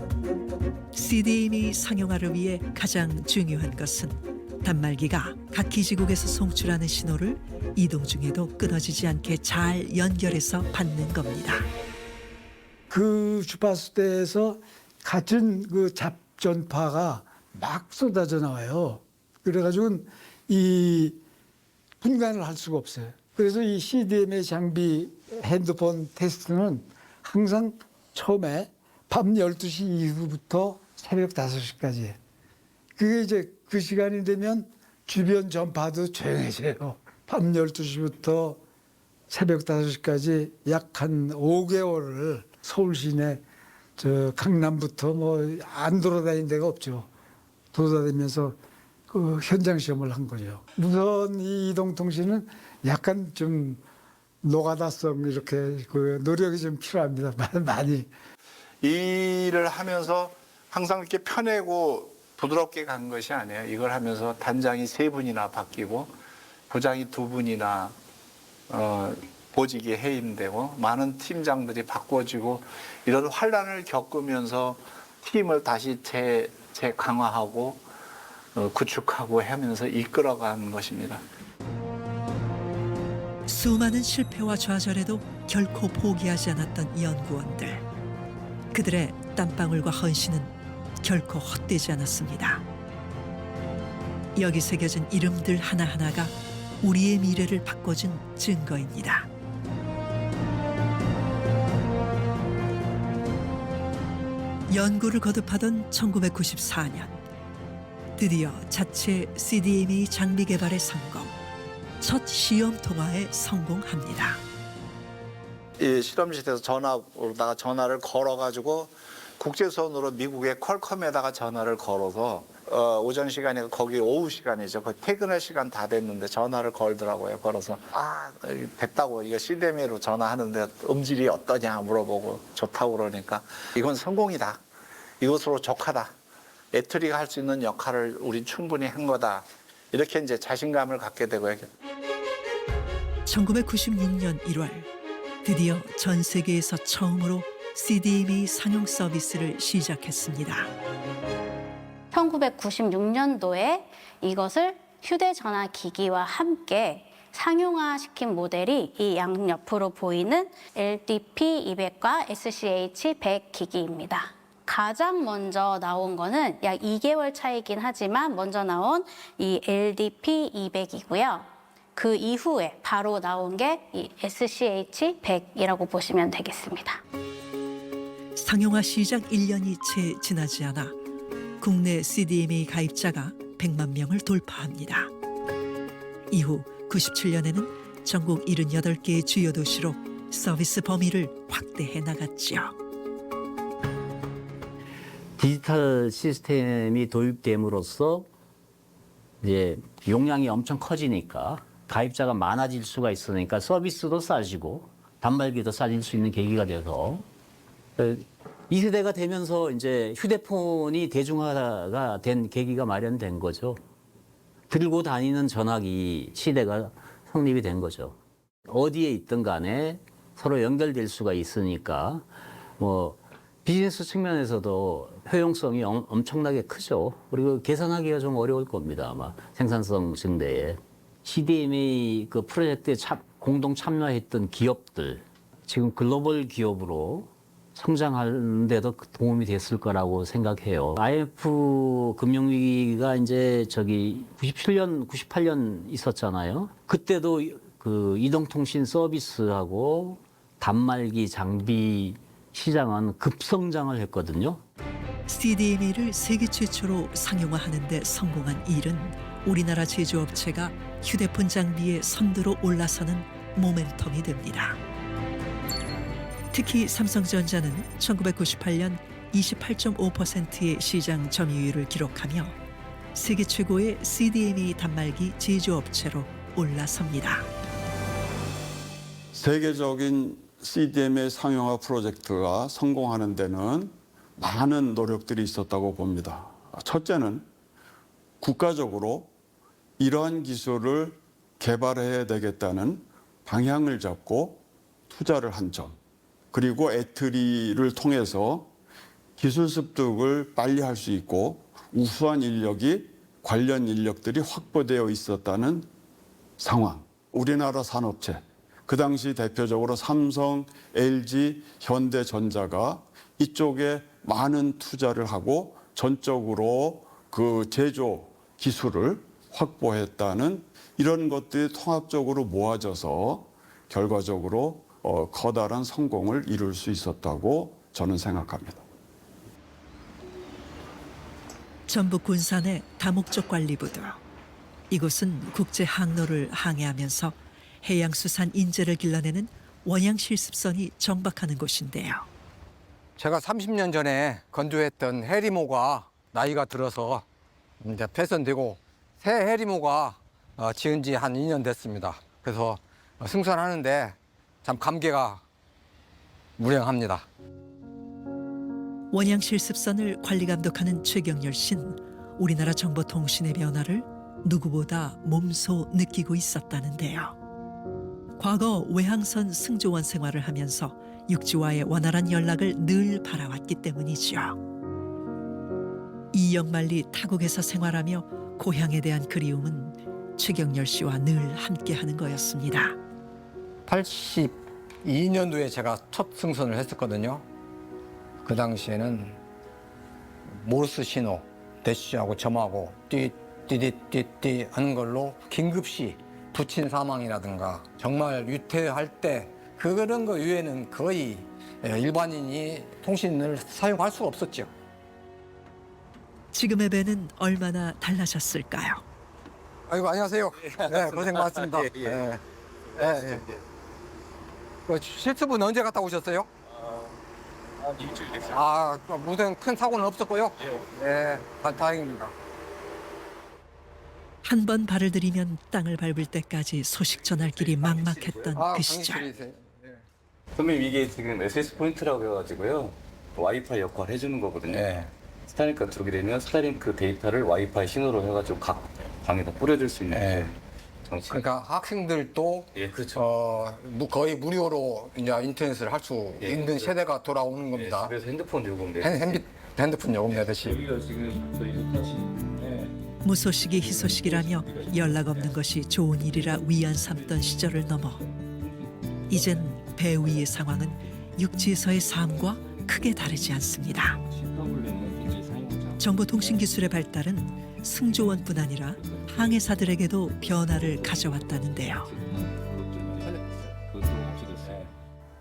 CDMA 상용화를 위해 가장 중요한 것은 단말기가 각 기지국에서 송출하는 신호를 이동 중에도 끊어지지 않게 잘 연결해서 받는 겁니다. 그 주파수대에서 같은 그 잡전파가 막 쏟아져 나와요. 그래가지고 이 분간을 할 수가 없어요. 그래서 이 CDMA 장비 핸드폰 테스트는 항상 처음에 밤 12시 이후부터 새벽 5시까지. 그게 이제 그 시간이 되면 주변 전파도 조용해져요. 밤 12시부터 새벽 5시까지 약 한 5개월을 서울 시내 저 강남부터 뭐 안 돌아다닌 데가 없죠. 돌아다니면서 그 현장 시험을 한 거죠. 무선 이동통신은 약간 좀 노가다성 이렇게 그 노력이 좀 필요합니다. 많이. 이 일을 하면서 항상 이렇게 펴내고 부드럽게 간 것이 아니에요. 이걸 하면서 단장이 3분이나 바뀌고 부장이 2분이나 보직이 해임되고 많은 팀장들이 바꿔지고 이런 환란을 겪으면서 팀을 다시 재강화하고 구축하고 하면서 이끌어가는 것입니다. 수많은 실패와 좌절에도 결코 포기하지 않았던 연구원들. 그들의 땀방울과 헌신은 결코 헛되지 않았습니다. 여기 새겨진 이름들 하나하나가 우리의 미래를 바꿔준 증거입니다. 연구를 거듭하던 1994년 드디어 자체 CDMA 장비 개발에 성공, 첫 시험 통화에 성공합니다. 이 실험실에서 전화로다가 전화를 걸어가지고 국제선으로 미국의 퀄컴에다가 전화를 걸어서 오전 시간이고 거기 오후 시간이죠. 거의 퇴근할 시간 다 됐는데 전화를 걸더라고요. 걸어서 됐다고, 이거 CDMA로 전화하는데 음질이 어떠냐 물어보고 좋다고 그러니까 이건 성공이다. 이것으로 족하다. 애트리가 할 수 있는 역할을 우리 충분히 한 거다. 이렇게 이제 자신감을 갖게 되고요. 1996년 1월 드디어 전 세계에서 처음으로 CDMA 상용 서비스를 시작했습니다. 1996년도에 이것을 휴대전화 기기와 함께 상용화시킨 모델이 이 양옆으로 보이는 LDP200과 SCH100 기기입니다. 가장 먼저 나온 거는 약 2개월 차이긴 하지만 먼저 나온 이 LDP200이고요. 그 이후에 바로 나온 게 이 SCH100이라고 보시면 되겠습니다. 상용화 시작 1년이 채 지나지 않아 국내 CDMA 가입자가 100만 명을 돌파합니다. 이후 97년에는 전국 78개의 주요 도시로 서비스 범위를 확대해 나갔죠. 디지털 시스템이 도입됨으로써 이제 용량이 엄청 커지니까 가입자가 많아질 수가 있으니까 서비스도 싸지고 단말기도 싸질 수 있는 계기가 돼서 2세대가 되면서 이제 휴대폰이 대중화가 된 계기가 마련된 거죠. 들고 다니는 전화기 시대가 성립이 된 거죠. 어디에 있든 간에 서로 연결될 수가 있으니까 뭐 비즈니스 측면에서도 효용성이 엄청나게 크죠. 그리고 계산하기가 좀 어려울 겁니다. 아마 생산성 증대에. CDMA 그 프로젝트에 공동 참여했던 기업들, 지금 글로벌 기업으로 성장하는 데도 도움이 됐을 거라고 생각해요. IMF 금융위기가 이제 97년, 98년 있었잖아요. 그때도 그 이동통신 서비스하고 단말기 장비 시장은 급성장을 했거든요. CDMA를 세계 최초로 상용화하는 데 성공한 일은 우리나라 제조업체가 휴대폰 장비의 선두로 올라서는 모멘텀이 됩니다. 특히 삼성전자는 1998년 28.5%의 시장 점유율을 기록하며 세계 최고의 CDMA 단말기 제조업체로 올라섭니다. 세계적인 CDMA 상용화 프로젝트가 성공하는 데는 많은 노력들이 있었다고 봅니다. 첫째는 국가적으로 이러한 기술을 개발해야 되겠다는 방향을 잡고 투자를 한 점, 그리고 애트리를 통해서 기술 습득을 빨리 할 수 있고 우수한 인력이 관련 인력들이 확보되어 있었다는 상황. 우리나라 산업체, 그 당시 대표적으로 삼성, LG, 현대전자가 이쪽에 많은 투자를 하고 전적으로 그 제조 기술을 확보했다는 이런 것들이 통합적으로 모아져서 결과적으로 커다란 성공을 이룰 수 있었다고 저는 생각합니다. 전북 군산의 다목적 관리부도. 이곳은 국제 항로를 항해하면서 해양수산 인재를 길러내는 원양실습선이 정박하는 곳인데요. 제가 30년 전에 건조했던 해리모가 나이가 들어서 이제 폐선되고 새 해리모가 지은 지 한 2년 됐습니다. 그래서 승선하는데 참 감개가 무량합니다. 원양실습선을 관리 감독하는 최경열 씨는 우리나라 정보통신의 변화를 누구보다 몸소 느끼고 있었다는데요. 과거 외항선 승조원 생활을 하면서 육지와의 원활한 연락을 늘 바라왔기 때문이죠. 이역만리 타국에서 생활하며 고향에 대한 그리움은 최경열 씨와 늘 함께하는 거였습니다. 82년도에 제가 첫 승선을 했었거든요. 그 당시에는 모르스 신호, 대쉬하고 점하고 띠띠띠띠 하는 걸로 긴급시 부친 사망이라든가 정말 위태할 때 그런 거 이외에는 거의 일반인이 통신을 사용할 수가 없었죠. 지금의 배는 얼마나 달라졌을까요? 아이고 안녕하세요. 네, 고생 많습니다. 그 실습은 언제 갔다 오셨어요? 일주일 됐어요. 무슨 큰 사고는 없었고요. 네, 다행입니다. 한 번 발을 들이면 땅을 밟을 때까지 소식 전할 길이 막막했던 그 시절. 강의실이세요. 선배님 이게 지금 SS 포인트라고 해가지고요. 와이파이 역할 해주는 거거든요. 네. 스타링크가 들어오게 되면 스타링크 데이터를 와이파이 신호로 해가지고 각 방에다 뿌려줄 수 있는 네. 정치. 그러니까 학생들도 예, 그렇죠. 거의 무료로 이제 인터넷을 할 수 예, 있는 그렇죠. 세대가 돌아오는 겁니다. 그래서 핸드폰 요금 내. 핸드폰 요금 내듯이. 여기가 지금 저희 좋다시. 무소식이 희소식이라며 연락 없는 것이 좋은 일이라 위안 삼던 시절을 넘어 이젠 배 위의 상황은 육지에서의 삶과 크게 다르지 않습니다. 정보통신기술의 발달은 승조원뿐 아니라 항해사들에게도 변화를 가져왔다는데요.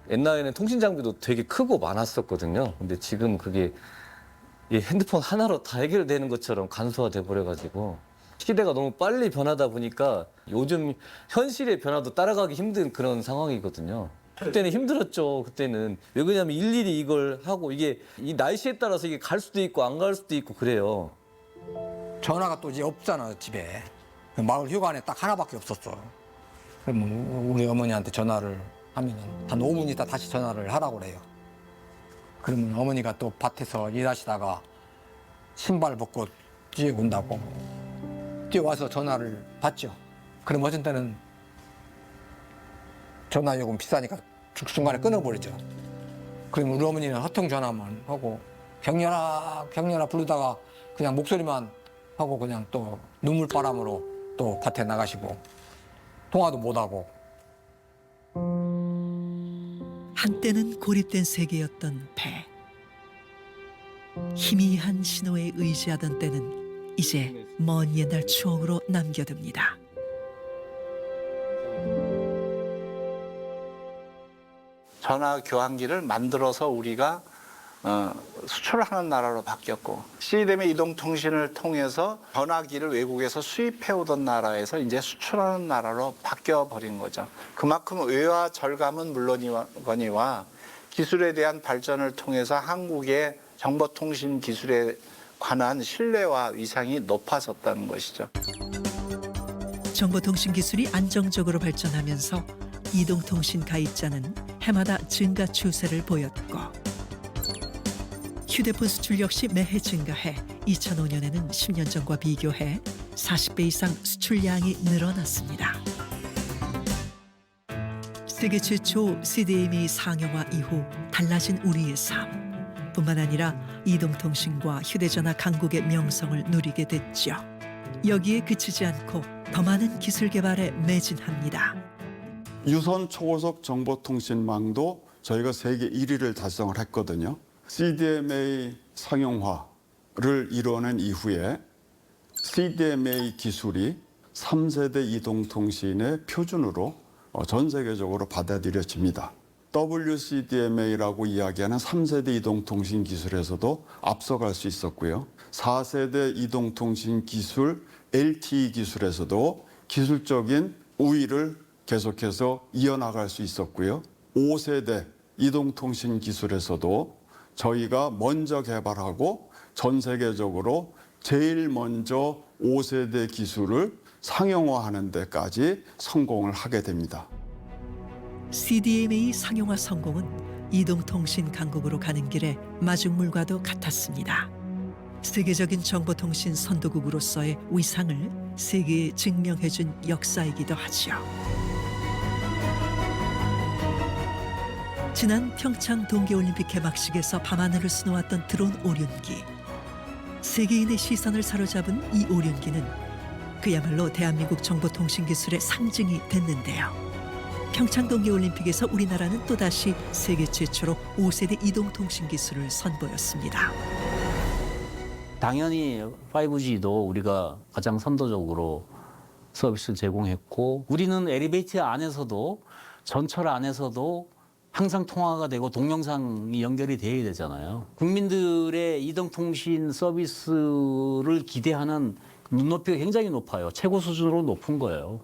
옛날에는 통신 장비도 되게 크고 많았었거든요. 근데 지금 그게 이 핸드폰 하나로 다 해결되는 것처럼 간소화돼 버려가지고 시대가 너무 빨리 변하다 보니까 요즘 현실의 변화도 따라가기 힘든 그런 상황이거든요. 그때는 힘들었죠. 그때는 왜 그러냐면 일일이 이걸 하고 이게 이 날씨에 따라서 이게 갈 수도 있고 안 갈 수도 있고 그래요. 전화가 또 이제 없잖아 집에. 마을 휴관에 딱 하나밖에 없었어. 그럼 우리 어머니한테 전화를 하면 한 5분 있다 다시 전화를 하라고 그래요. 그러면 어머니가 또 밭에서 일하시다가 신발 벗고 뛰어온다고 뛰어와서 전화를 받죠. 그럼 어떤 때는 전화 요금 비싸니까 중간에 끊어버리죠. 그럼 우리 어머니는 허통 전화만 하고 병렬아 부르다가 그냥 목소리만 하고 그냥 또 눈물바람으로 또 밭에 나가시고 통화도 못하고. 한때는 고립된 세계였던 배. 희미한 신호에 의지하던 때는 이제 먼 옛날 추억으로 남겨둡니다. 전화 교환기를 만들어서 우리가 수출하는 나라로 바뀌었고 CDM의 이동통신을 통해서 전화기를 외국에서 수입해오던 나라에서 이제 수출하는 나라로 바뀌어버린 거죠. 그만큼 외화 절감은 물론이거니와 기술에 대한 발전을 통해서 한국의 정보통신 기술에 관한 신뢰와 위상이 높아졌다는 것이죠. 정보통신 기술이 안정적으로 발전하면서 이동통신 가입자는 해마다 증가 추세를 보였고 휴대폰 수출 역시 매해 증가해 2005년에는 10년 전과 비교해 40배 이상 수출량이 늘어났습니다. 세계 최초 CDMA 상용화 이후 달라진 우리의 삶 뿐만 아니라 이동통신과 휴대전화 강국의 명성을 누리게 됐죠. 여기에 그치지 않고 더 많은 기술 개발에 매진합니다. 유선 초고속 정보통신망도 저희가 세계 1위를 달성을 했거든요. CDMA 상용화를 이뤄낸 이후에 CDMA 기술이 3세대 이동통신의 표준으로 전 세계적으로 받아들여집니다. WCDMA라고 이야기하는 3세대 이동통신 기술에서도 앞서갈 수 있었고요. 4세대 이동통신 기술 LTE 기술에서도 기술적인 우위를 계속해서 이어나갈 수 있었고요. 5세대 이동통신 기술에서도 저희가 먼저 개발하고 전 세계적으로 제일 먼저 5세대 기술을 상용화하는 데까지 성공을 하게 됩니다. CDMA 상용화 성공은 이동통신 강국으로 가는 길에 마중물과도 같았습니다. 세계적인 정보통신 선도국으로서의 위상을 세계에 증명해준 역사이기도 하죠. 지난 평창 동계올림픽 개막식에서 밤하늘을 수놓았던 드론 오륜기. 세계인의 시선을 사로잡은 이 오륜기는 그야말로 대한민국 정보통신기술의 상징이 됐는데요. 평창 동계올림픽에서 우리나라는 또다시 세계 최초로 5세대 이동통신기술을 선보였습니다. 당연히 5G도 우리가 가장 선도적으로 서비스를 제공했고 우리는 엘리베이터 안에서도 전철 안에서도 항상 통화가 되고 동영상이 연결이 돼야 되잖아요. 국민들의 이동통신 서비스를 기대하는 눈높이가 굉장히 높아요. 최고 수준으로 높은 거예요.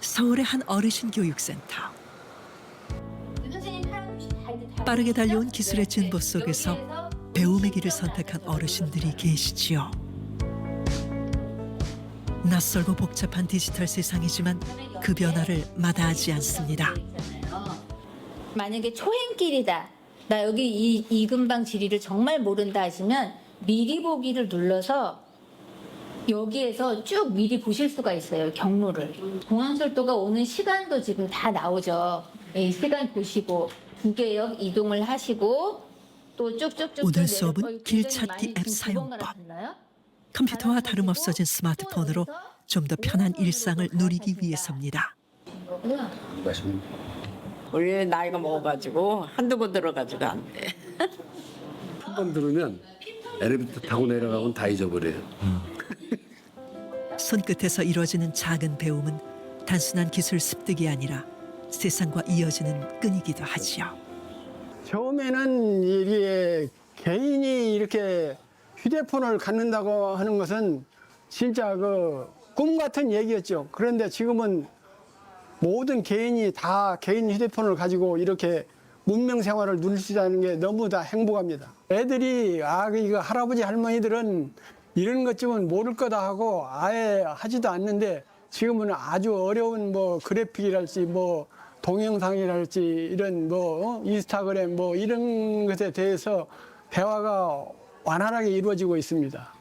서울의 한 어르신 교육센터. 빠르게 달려온 기술의 진보 속에서 배움의 길을 선택한 어르신들이 계시지요. 낯설고 복잡한 디지털 세상이지만 그 변화를 마다하지 않습니다. 만약에 초행길이다. 나 여기 이 근방 지리를 정말 모른다 하시면 미리 보기를 눌러서 여기에서 쭉 미리 보실 수가 있어요. 경로를. 공항철도가 오는 시간도 지금 다 나오죠. 이 시간 보시고 두 개역 이동을 하시고 또 쭉쭉쭉 오늘 수업은 길찾기 앱 사용법. 컴퓨터와 다름없어진 스마트폰으로 좀 더 편한 일상을 누리기 위해서입니다. 우리 나이가 먹어가지고 한두 번 들어가지고 안 돼. 한 번 들으면 엘리베이터 타고 내려가면 다 잊어버려요. 손끝에서 이루어지는 작은 배움은 단순한 기술 습득이 아니라 세상과 이어지는 끈이기도 하지요. 처음에는 이게 개인이 이렇게 휴대폰을 갖는다고 하는 것은 진짜 그 꿈 같은 얘기였죠. 그런데 지금은 모든 개인이 다 개인 휴대폰을 가지고 이렇게 문명 생활을 누릴 수 있다는 게 너무 다 행복합니다. 애들이 이거 할아버지 할머니들은 이런 것쯤은 모를 거다 하고 아예 하지도 않는데 지금은 아주 어려운 뭐 그래픽이랄지 뭐 동영상이랄지 이런 뭐 인스타그램 뭐 이런 것에 대해서 대화가 완활하게 이루어지고 있습니다.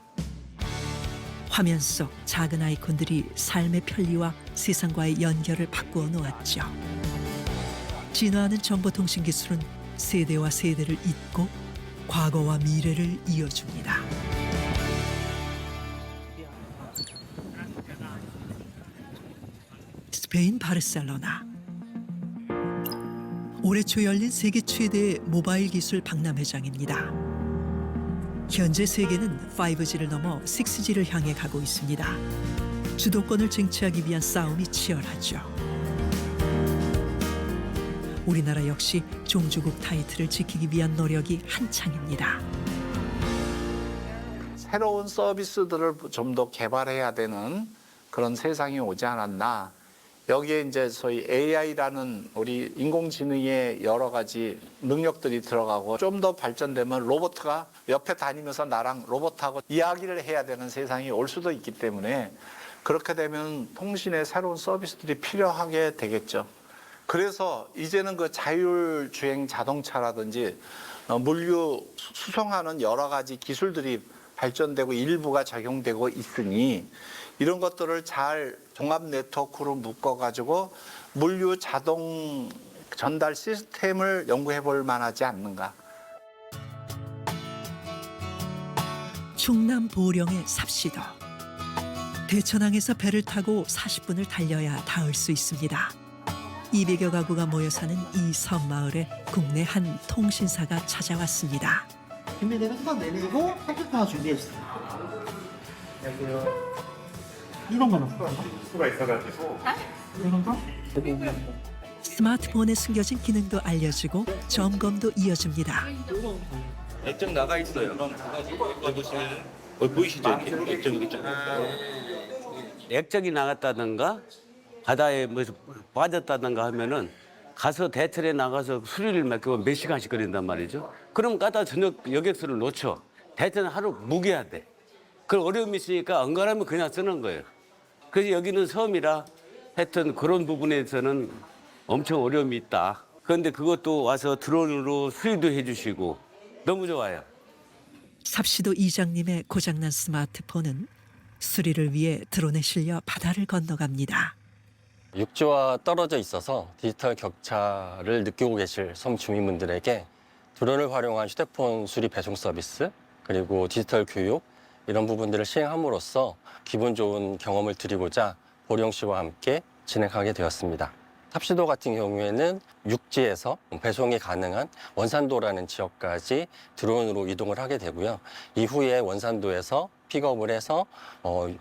화면 속 작은 아이콘들이 삶의 편리와 세상과의 연결을 바꾸어 놓았죠. 진화하는 정보통신 기술은 세대와 세대를 잇고 과거와 미래를 이어줍니다. 스페인 바르셀로나. 올해 초 열린 세계 최대의 모바일 기술 박람회장입니다. 현재 세계는 5G를 넘어 6G를 향해 가고 있습니다. 주도권을 쟁취하기 위한 싸움이 치열하죠. 우리나라 역시 종주국 타이틀을 지키기 위한 노력이 한창입니다. 새로운 서비스들을 좀 더 개발해야 되는 그런 세상이 오지 않았나. 여기에 이제 소위 AI라는 우리 인공지능의 여러 가지 능력들이 들어가고 좀 더 발전되면 로봇가 옆에 다니면서 나랑 로봇하고 이야기를 해야 되는 세상이 올 수도 있기 때문에 그렇게 되면 통신의 새로운 서비스들이 필요하게 되겠죠. 그래서 이제는 그 자율주행 자동차라든지 물류 수송하는 여러 가지 기술들이 발전되고 일부가 적용되고 있으니 이런 것들을 잘 종합 네트워크로 묶어가지고 물류 자동 전달 시스템을 연구해 볼 만하지 않는가. 충남 보령의 삽시도. 대천항에서 배를 타고 40분을 달려야 닿을 수 있습니다. 200여 가구가 모여 사는 이 섬마을에 국내 한 통신사가 찾아왔습니다. 준비되면 수박 내리고 컴퓨터 하나 준비해주세요. 안녕하세요. 이런 거는 수가 있어가지고 이런 거? 스마트폰에 숨겨진 기능도 알려주고 점검도 이어줍니다. 액정 나가 있어요. 여기 보시면 보이시죠? 이렇게 액정이 있죠. 액정이 나갔다든가 바다에 뭐 빠졌다든가 하면은 가서 대틀에 나가서 수리를 맡기고 몇 시간씩 걸린단 말이죠. 그럼 까다 저녁 여객선을 놓쳐. 대틀은 하루 묵여야 돼. 그런 어려움이 있으니까 엉간하면 그냥 쓰는 거예요. 그래서 여기는 섬이라 하여튼 그런 부분에서는 엄청 어려움이 있다. 그런데 그것도 와서 드론으로 수리도 해주시고 너무 좋아요. 삽시도 이장님의 고장난 스마트폰은 수리를 위해 드론에 실려 바다를 건너갑니다. 육지와 떨어져 있어서 디지털 격차를 느끼고 계실 섬 주민분들에게 드론을 활용한 휴대폰 수리 배송 서비스 그리고 디지털 교육 이런 부분들을 시행함으로써 기분 좋은 경험을 드리고자 보령시와 함께 진행하게 되었습니다. 탑시도 같은 경우에는 육지에서 배송이 가능한 원산도라는 지역까지 드론으로 이동을 하게 되고요. 이후에 원산도에서 픽업을 해서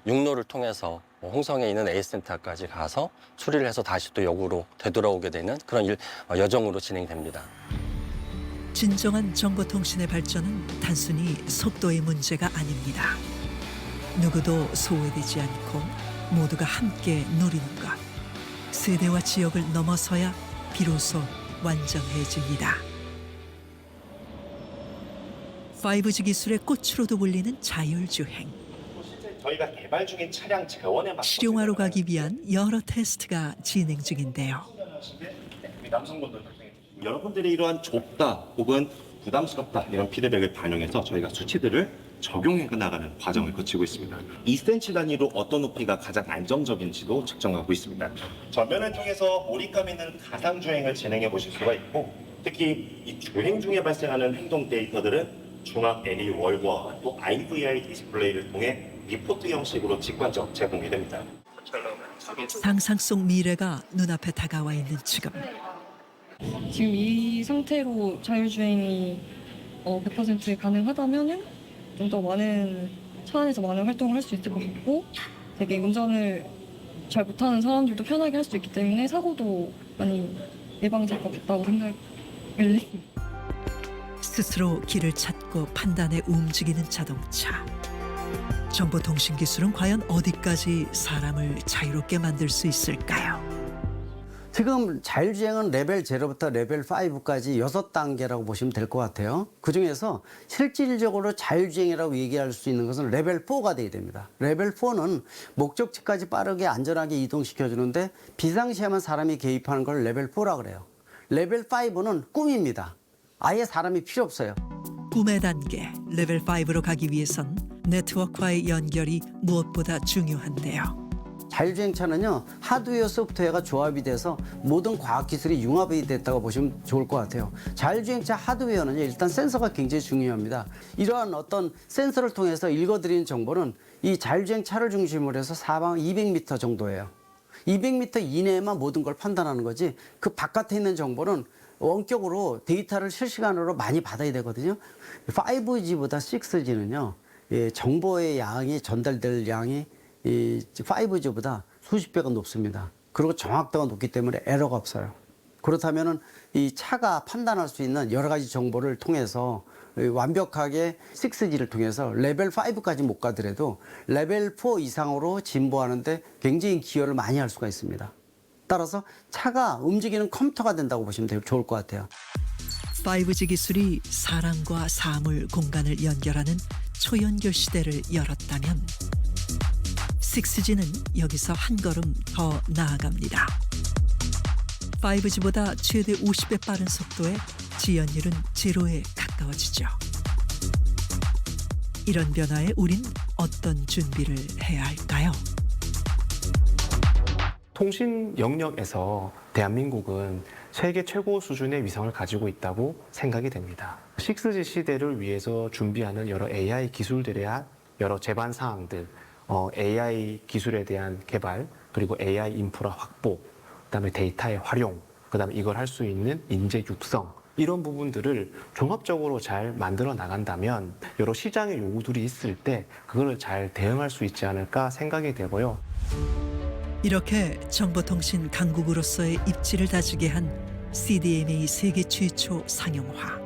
육로를 통해서 홍성에 있는 에이센터까지 가서 수리를 해서 다시 또 역으로 되돌아오게 되는 그런 여정으로 진행됩니다. 진정한 정보통신의 발전은 단순히 속도의 문제가 아닙니다. 누구도 소외되지 않고 모두가 함께 누리는 것. 세대와 지역을 넘어서야 비로소 완전해집니다. 5G 기술의 꽃으로도 불리는 자율주행. 저희가 개발 중인 차량 재원에 맞춰 실용화로 가기 위한 여러 테스트가 진행 중인데요. 남성분들 여러분들이 이러한 좁다 혹은 부담스럽다 이런 피드백을 반영해서 저희가 수치들을 적용해 나가는 과정을 거치고 있습니다. 2cm 단위로 어떤 높이가 가장 안정적인지도 측정하고 있습니다. 전면을 통해서 몰입감 있는 가상 주행을 진행해 보실 수가 있고, 특히 이 주행 중에 발생하는 행동 데이터들은 중앙 LED 월과 또 IVI 디스플레이를 통해 리포트 형식으로 직관적 제공이 됩니다. 상상 속 미래가 눈앞에 다가와 있는 지금. 지금 이 상태로 자율주행이 100% 가능하다면은 좀 더 많은 차 안에서 많은 활동을 할 수 있을 것 같고, 되게 운전을 잘 못하는 사람들도 편하게 할 수 있기 때문에 사고도 많이 예방될 것 같다고 생각을 했습니다. 스스로 길을 찾고 판단해 움직이는 자동차. 정보통신 기술은 과연 어디까지 사람을 자유롭게 만들 수 있을까요? 지금 자율주행은 레벨 0부터 레벨 5까지 6단계라고 보시면 될 것 같아요. 그중에서 실질적으로 자율주행이라고 얘기할 수 있는 것은 레벨 4가 돼야 됩니다. 레벨 4는 목적지까지 빠르게 안전하게 이동시켜주는데 비상시에만 사람이 개입하는 걸 레벨 4라고 그래요. 레벨 5는 꿈입니다. 아예 사람이 필요 없어요. 꿈의 단계, 레벨 5로 가기 위해선 네트워크와의 연결이 무엇보다 중요한데요. 자율주행차는요, 하드웨어, 소프트웨어가 조합이 돼서 모든 과학기술이 융합이 됐다고 보시면 좋을 것 같아요. 자율주행차 하드웨어는요, 일단 센서가 굉장히 중요합니다. 이러한 어떤 센서를 통해서 읽어드리는 정보는 이 자율주행차를 중심으로 해서 사방 200m 정도예요. 200m 이내에만 모든 걸 판단하는 거지, 그 바깥에 있는 정보는 원격으로 데이터를 실시간으로 많이 받아야 되거든요. 5G보다 6G는요, 정보의 양이, 전달될 양이 이 5G보다 수십 배가 높습니다. 그리고 정확도가 높기 때문에 에러가 없어요. 그렇다면은 이 차가 판단할 수 있는 여러 가지 정보를 통해서 완벽하게 6G를 통해서 레벨 5까지 못 가더라도 레벨 4 이상으로 진보하는데 굉장히 기여를 많이 할 수가 있습니다. 따라서 차가 움직이는 컴퓨터가 된다고 보시면 좋을 것 같아요. 5G 기술이 사람과 사물, 공간을 연결하는 초연결 시대를 열었다면 6G는 여기서 한 걸음 더 나아갑니다. 5G보다 최대 50배 빠른 속도에 지연율은 제로에 가까워지죠. 이런 변화에 우린 어떤 준비를 해야 할까요? 통신 영역에서 대한민국은 세계 최고 수준의 위성을 가지고 있다고 생각이 됩니다. 6G 시대를 위해서 준비하는 여러 AI 기술들에 대한 여러 제반 사항들, AI 기술에 대한 개발, 그리고 AI 인프라 확보, 그다음에 데이터의 활용, 그다음에 이걸 할 수 있는 인재 육성, 이런 부분들을 종합적으로 잘 만들어 나간다면 여러 시장의 요구들이 있을 때 그걸 잘 대응할 수 있지 않을까 생각이 되고요. 이렇게 정보통신 강국으로서의 입지를 다지게 한 CDMA 세계 최초 상용화.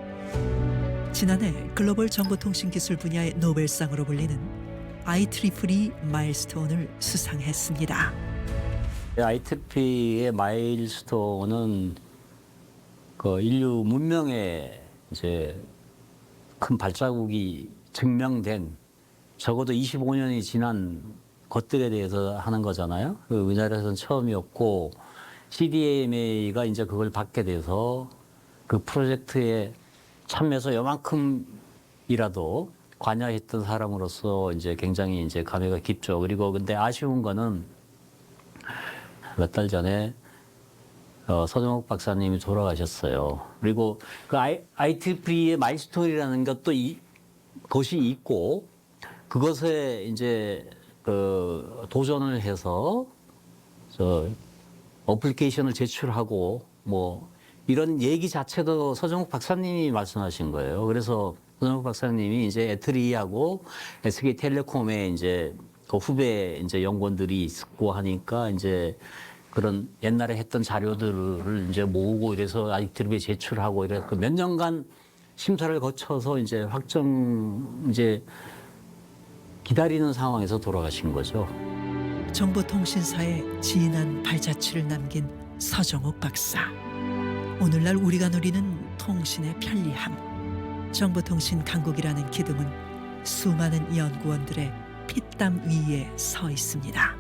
지난해 글로벌 정보통신 기술 분야의 노벨상으로 불리는 IEEE 마일스톤을 수상했습니다. IEEE의 마일스톤은 그 인류 문명의 이제 큰 발자국이 증명된 적어도 25년이 지난 것들에 대해서 하는 거잖아요. 그 우리나라에서는 처음이었고 CDMA가 이제 그걸 받게 돼서 그 프로젝트에 참여해서 요만큼이라도 관여했던 사람으로서 이제 굉장히 이제 감회가 깊죠. 그리고 근데 아쉬운 거는 몇 달 전에 서정욱 박사님이 돌아가셨어요. 그리고 그 IEEE의 마일스톤이라는 것도 것이 있고 그것에 이제 그 도전을 해서 어플리케이션을 제출하고 뭐 이런 얘기 자체도 서정욱 박사님이 말씀하신 거예요. 그래서 서정욱 박사님이 이제 애트리하고 SK텔레콤에 이제 그 후배 이제 연구원들이 있고 하니까 이제 그런 옛날에 했던 자료들을 이제 모으고 이래서 아이트리에 제출하고 이래서 몇 년간 심사를 거쳐서 이제 확정 이제 기다리는 상황에서 돌아가신 거죠. 정보통신사에 진한 발자취를 남긴 서정욱 박사. 오늘날 우리가 누리는 통신의 편리함. 정보통신 강국이라는 기둥은 수많은 연구원들의 피땀 위에 서 있습니다.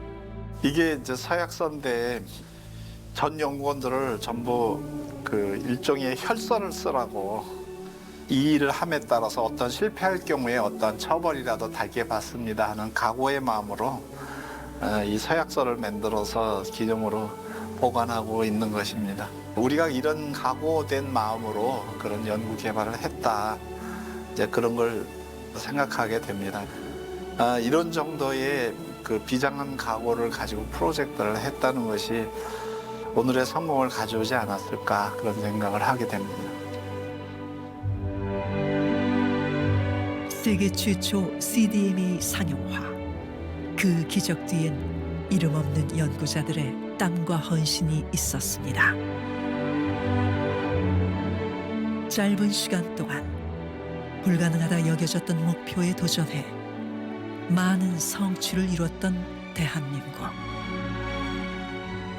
이게 이제 서약서인데 전 연구원들을 전부 그 일종의 혈서를 쓰라고 이 일을 함에 따라서 어떤 실패할 경우에 어떤 처벌이라도 달게 받습니다 하는 각오의 마음으로 이 서약서를 만들어서 기념으로 보관하고 있는 것입니다. 우리가 이런 각오된 마음으로 그런 연구 개발을 했다. 이제 그런 걸 생각하게 됩니다. 이런 정도의 그 비장한 각오를 가지고 프로젝트를 했다는 것이 오늘의 성공을 가져오지 않았을까 그런 생각을 하게 됩니다. 세계 최초 CDMA 상용화. 그 기적 뒤엔 이름 없는 연구자들의 땀과 헌신이 있었습니다. 짧은 시간 동안 불가능하다 여겨졌던 목표에 도전해 많은 성취를 이뤘던 대한민국.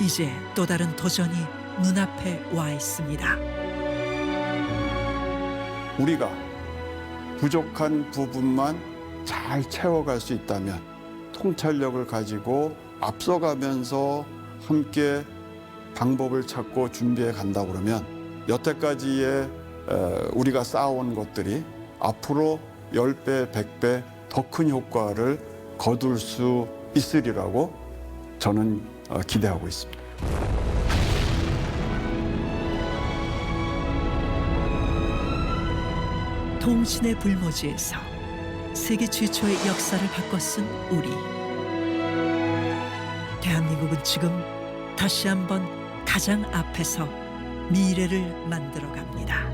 이제 또 다른 도전이 눈앞에 와 있습니다. 우리가 부족한 부분만 잘 채워갈 수 있다면 통찰력을 가지고 앞서가면서 함께 방법을 찾고 준비해 간다 그러면 여태까지의 우리가 쌓아온 것들이 앞으로 10배, 100배 더 큰 효과를 거둘 수 있으리라고 저는 기대하고 있습니다. 통신의 불모지에서 세계 최초의 역사를 바꿔쓴 우리. 대한민국은 지금 다시 한번 가장 앞에서 미래를 만들어 갑니다.